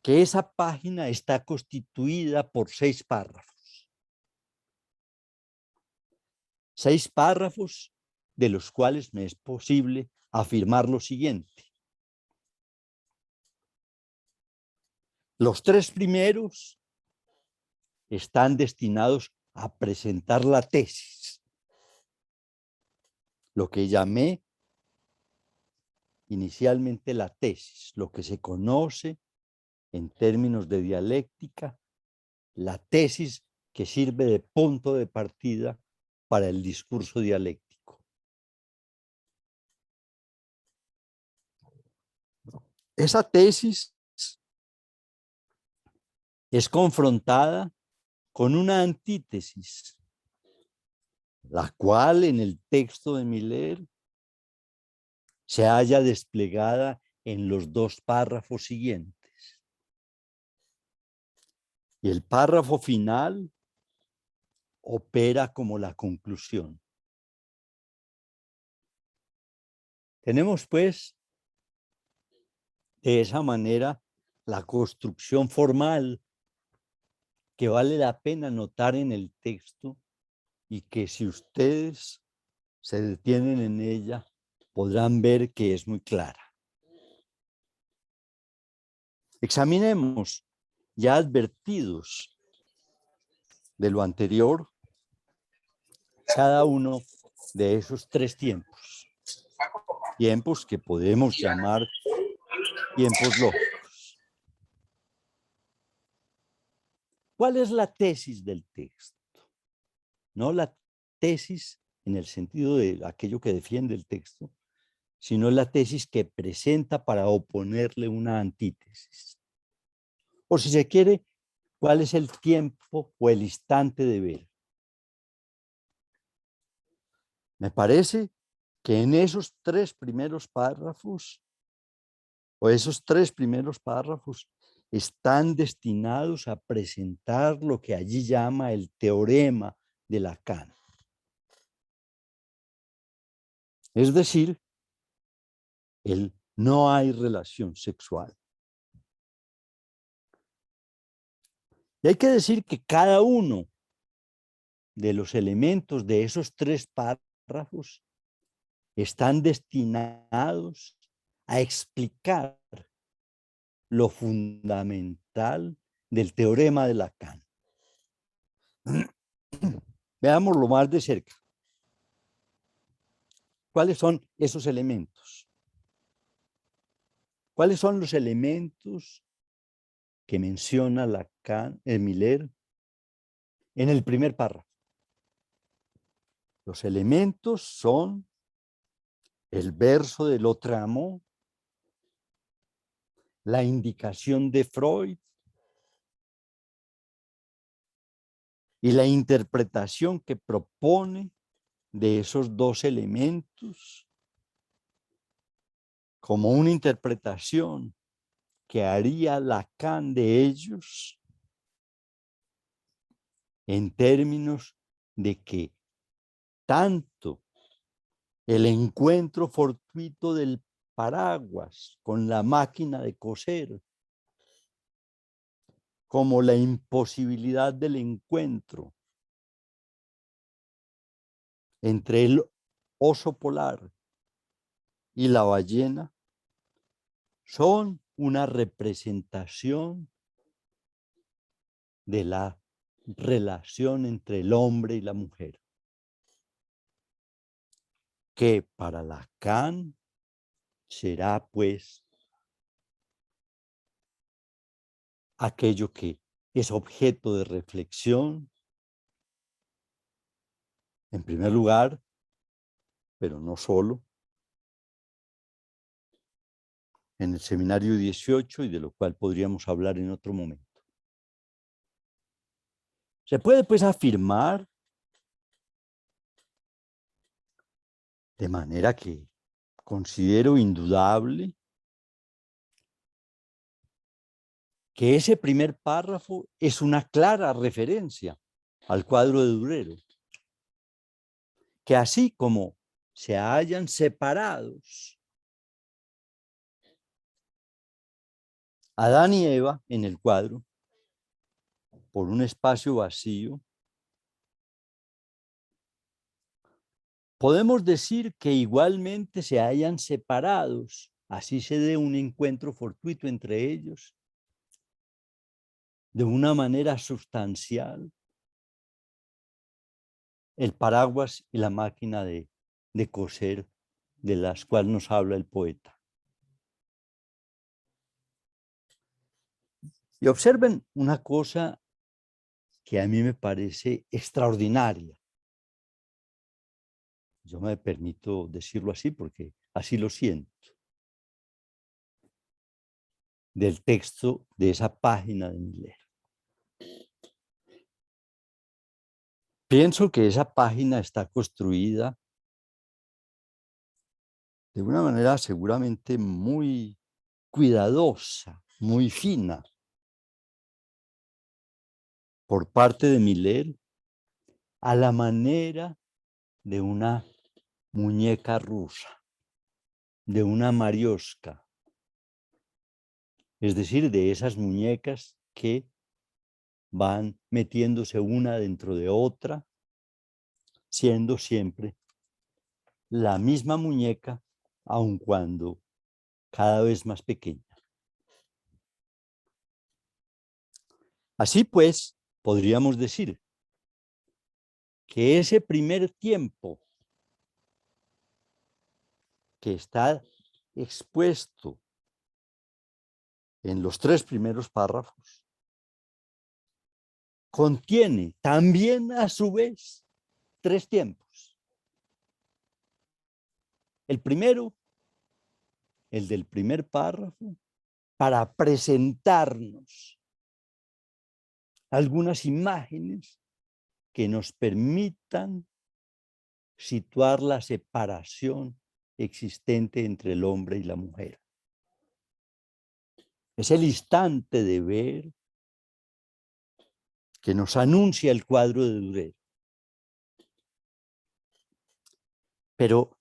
que esa página está constituida por 6 párrafos. 6 párrafos de los cuales me es posible afirmar lo siguiente. Los 3 primeros están destinados a presentar la tesis, lo que llamé inicialmente la tesis, lo que se conoce en términos de dialéctica, la tesis que sirve de punto de partida para el discurso dialéctico. Esa tesis es confrontada con una antítesis, la cual en el texto de Miller se halla desplegada en los 2 párrafos siguientes. Y el párrafo final opera como la conclusión. Tenemos, pues, de esa manera la construcción formal que vale la pena notar en el texto y que si ustedes se detienen en ella podrán ver que es muy clara. Examinemos, ya advertidos de lo anterior, cada uno de esos 3 tiempos. Tiempos que podemos llamar tiempos lógicos. ¿Cuál es la tesis del texto? No la tesis en el sentido de aquello que defiende el texto, sino la tesis que presenta para oponerle una antítesis. O si se quiere, ¿cuál es el tiempo o el instante de ver? Me parece que en esos 3 primeros párrafos, o esos 3 primeros párrafos, están destinados a presentar lo que allí llama el teorema de Lacan. Es decir, el no hay relación sexual. Y hay que decir que cada uno de los elementos de esos 3 párrafos están destinados a explicar lo fundamental del teorema de Lacan. Veámoslo más de cerca. ¿Cuáles son esos elementos? ¿Cuáles son los elementos que menciona Lacan, Miller, en el primer párrafo? Los elementos son el verso de lo tramo, la indicación de Freud y la interpretación que propone de esos dos elementos como una interpretación que haría Lacan de ellos en términos de que tanto el encuentro fortuito del paraguas con la máquina de coser como la imposibilidad del encuentro entre el oso polar y la ballena son una representación de la relación entre el hombre y la mujer, que para Lacan será pues aquello que es objeto de reflexión, en primer lugar, pero no solo, en el seminario 18 y de lo cual podríamos hablar en otro momento. Se puede pues afirmar de manera que considero indudable que ese primer párrafo es una clara referencia al cuadro de Durero, que así como se hallan separados Adán y Eva en el cuadro por un espacio vacío, podemos decir que igualmente se hallan separados, así se dé un encuentro fortuito entre ellos, de una manera sustancial, el paraguas y la máquina de coser de las cuales nos habla el poeta. Y observen una cosa que a mí me parece extraordinaria. Yo me permito decirlo así porque así lo siento. Del texto de esa página de Miller. Pienso que esa página está construida de una manera seguramente muy cuidadosa, muy fina, por parte de Miller, a la manera de una muñeca rusa, de una mariosca, es decir, de esas muñecas que van metiéndose una dentro de otra, siendo siempre la misma muñeca, aun cuando cada vez más pequeña. Así pues, podríamos decir que ese primer tiempo que está expuesto en los tres primeros párrafos contiene también a su vez tres tiempos. El primero, el del primer párrafo, para presentarnos algunas imágenes que nos permitan situar la separación existente entre el hombre y la mujer. Es el instante de ver que nos anuncia el cuadro de Durero. Pero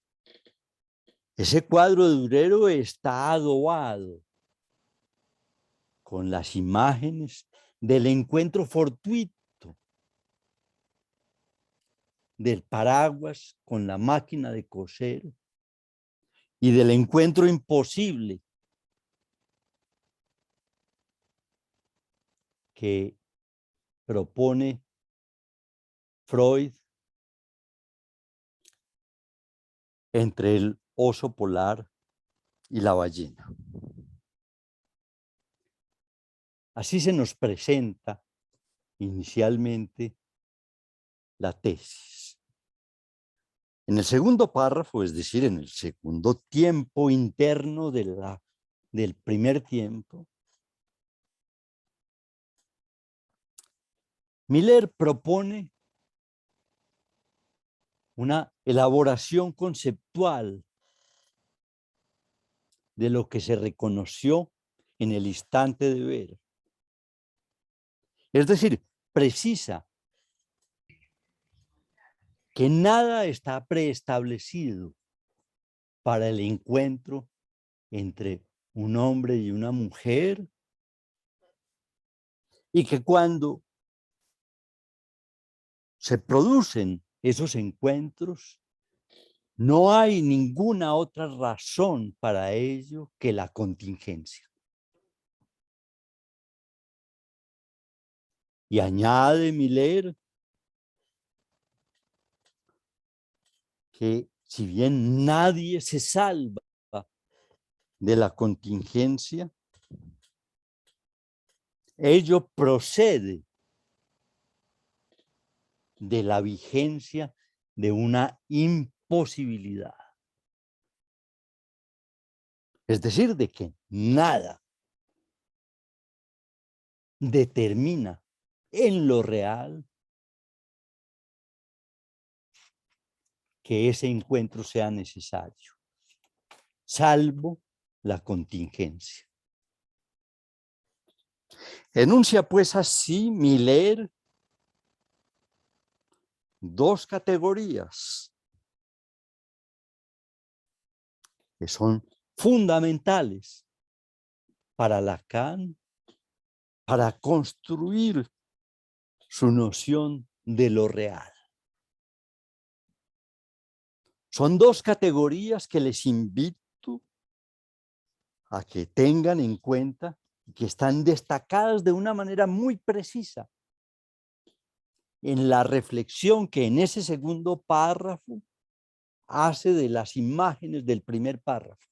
ese cuadro de Durero está adobado con las imágenes del encuentro fortuito del paraguas con la máquina de coser y del encuentro imposible que propone Freud entre el oso polar y la ballena. Así se nos presenta inicialmente la tesis. En el segundo párrafo, es decir, en el segundo tiempo interno del primer tiempo, Miller propone una elaboración conceptual de lo que se reconoció en el instante de ver. Es decir, precisa que nada está preestablecido para el encuentro entre un hombre y una mujer, y que cuando se producen esos encuentros, no hay ninguna otra razón para ello que la contingencia. Y añade Miller que si bien nadie se salva de la contingencia, ello procede de la vigencia de una imposibilidad. Es decir, de que nada determina en lo real que ese encuentro sea necesario, salvo la contingencia. Enuncia pues así Miller dos categorías que son fundamentales para Lacan para construir su noción de lo real. Son dos categorías que les invito a que tengan en cuenta y que están destacadas de una manera muy precisa en la reflexión que en ese segundo párrafo hace de las imágenes del primer párrafo.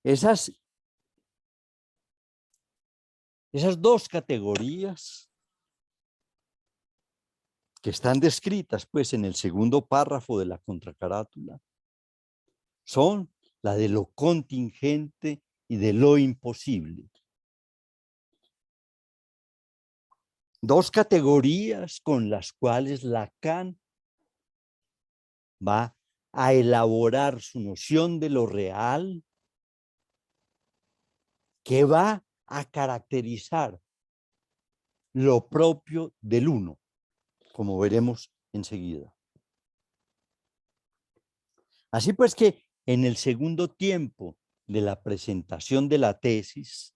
Esas dos categorías que están descritas pues en el segundo párrafo de la contracarátula son la de lo contingente y de lo imposible. Dos categorías con las cuales Lacan va a elaborar su noción de lo real, que va a caracterizar lo propio del uno, como veremos enseguida. Así pues que en el segundo tiempo de la presentación de la tesis,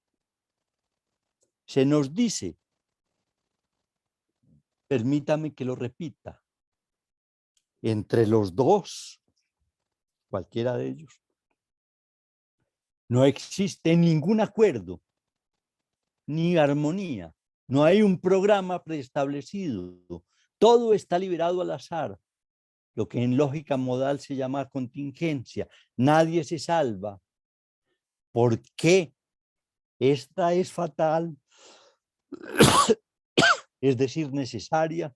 se nos dice, permítame que lo repita, entre los dos, cualquiera de ellos, no existe ningún acuerdo ni armonía, no hay un programa preestablecido, todo está liberado al azar, lo que en lógica modal se llama contingencia, nadie se salva. ¿Por qué? Esta es fatal, es decir, necesaria.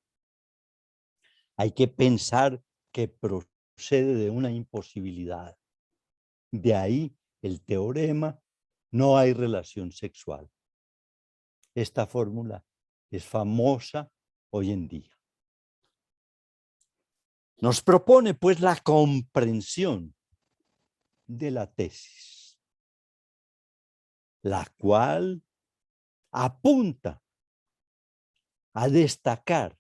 Hay que pensar que procede de una imposibilidad. De ahí el teorema, no hay relación sexual. Esta fórmula es famosa hoy en día. Nos propone pues la comprensión de la tesis, la cual apunta a destacar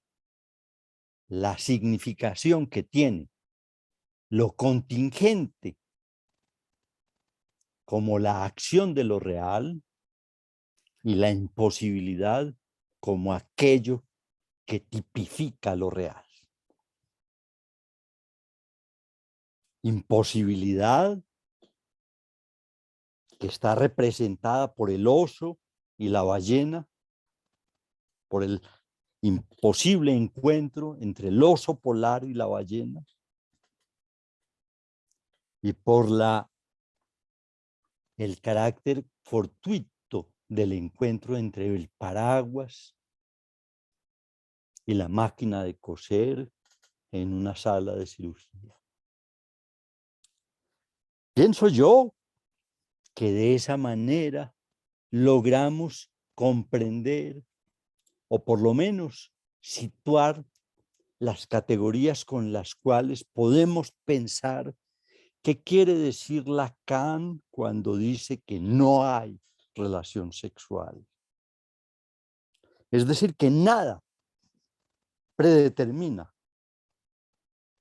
la significación que tiene lo contingente como la acción de lo real y la imposibilidad como aquello que tipifica lo real. Imposibilidad que está representada por el oso y la ballena, por el imposible encuentro entre el oso polar y la ballena, y por el carácter fortuito del encuentro entre el paraguas y la máquina de coser en una sala de cirugía. Pienso yo que de esa manera logramos comprender o por lo menos situar las categorías con las cuales podemos pensar qué quiere decir Lacan cuando dice que no hay relación sexual. Es decir, que nada predetermina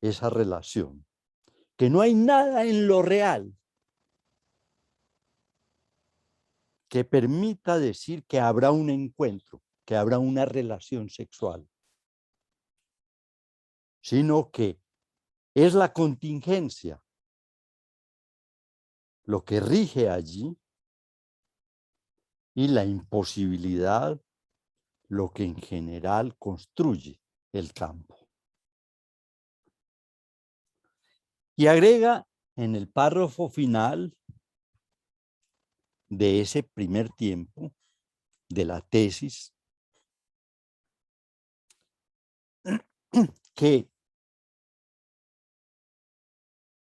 esa relación, que no hay nada en lo real que permita decir que habrá un encuentro, que habrá una relación sexual, sino que es la contingencia lo que rige allí y la imposibilidad lo que en general construye el campo. Y agrega en el párrafo final de ese primer tiempo de la tesis que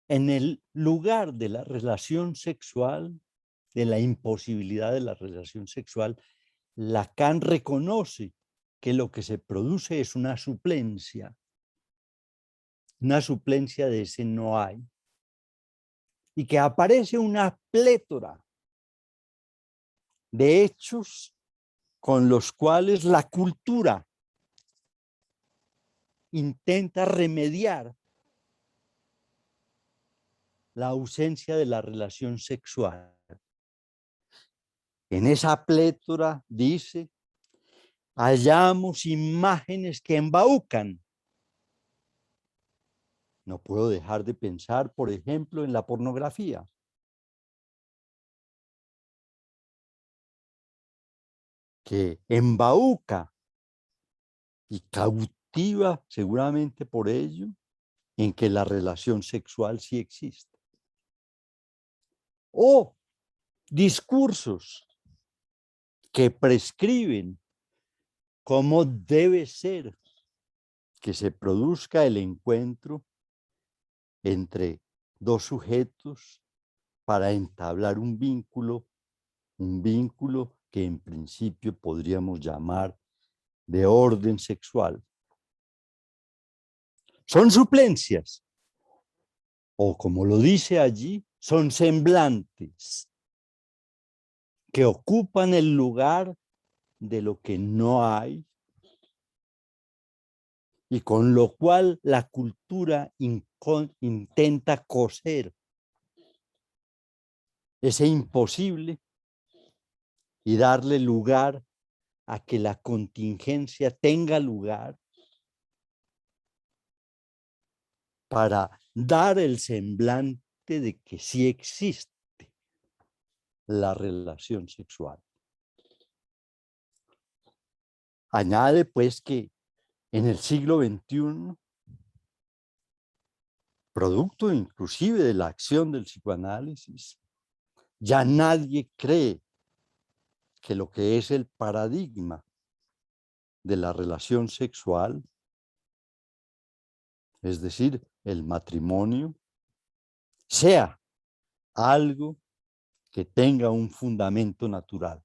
en el lugar de la relación sexual, de la imposibilidad de la relación sexual, Lacan reconoce que lo que se produce es una suplencia de ese no hay, y que aparece una plétora de hechos con los cuales la cultura intenta remediar la ausencia de la relación sexual. En esa plétora, dice, hallamos imágenes que embaucan. No puedo dejar de pensar, por ejemplo, en la pornografía. Que embauca y cautiva seguramente por ello en que la relación sexual sí existe. O discursos que prescriben cómo debe ser que se produzca el encuentro entre dos sujetos para entablar un vínculo que en principio podríamos llamar de orden sexual. Son suplencias, o como lo dice allí, son semblantes que ocupan el lugar de lo que no hay y con lo cual la cultura intenta coser ese imposible y darle lugar a que la contingencia tenga lugar para dar el semblante de que sí existe la relación sexual. Añade pues que en el siglo XXI, producto inclusive de la acción del psicoanálisis, ya nadie cree que lo que es el paradigma de la relación sexual, es decir, el matrimonio, sea algo que tenga un fundamento natural.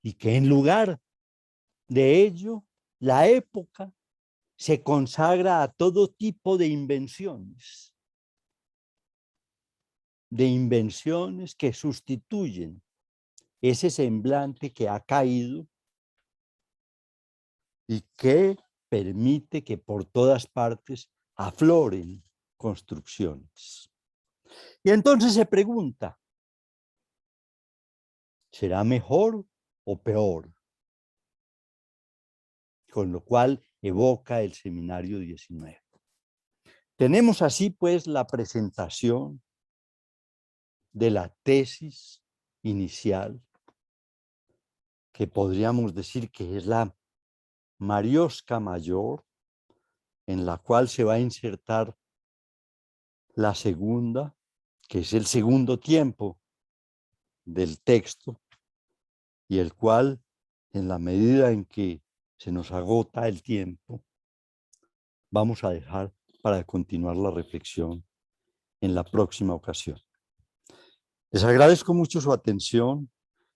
Y que en lugar de ello, la época se consagra a todo tipo de invenciones que sustituyen ese semblante que ha caído y que permite que por todas partes afloren construcciones. Y entonces se pregunta, ¿será mejor o peor? Con lo cual evoca el seminario 19. Tenemos así pues la presentación de la tesis inicial, que podríamos decir que es la Mariosca mayor, en la cual se va a insertar la segunda, que es el segundo tiempo del texto, y el cual, en la medida en que se nos agota el tiempo, vamos a dejar para continuar la reflexión en la próxima ocasión. Les agradezco mucho su atención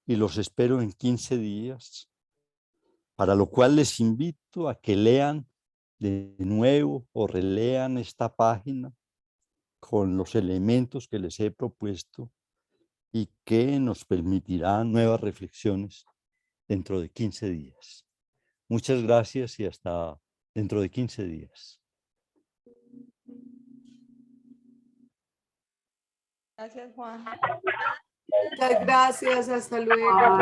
y los espero en 15 días, para lo cual les invito a que lean de nuevo o relean esta página con los elementos que les he propuesto y que nos permitirán nuevas reflexiones dentro de 15 días. Muchas gracias y hasta dentro de 15 días. Gracias, Juan. Muchas gracias, hasta luego.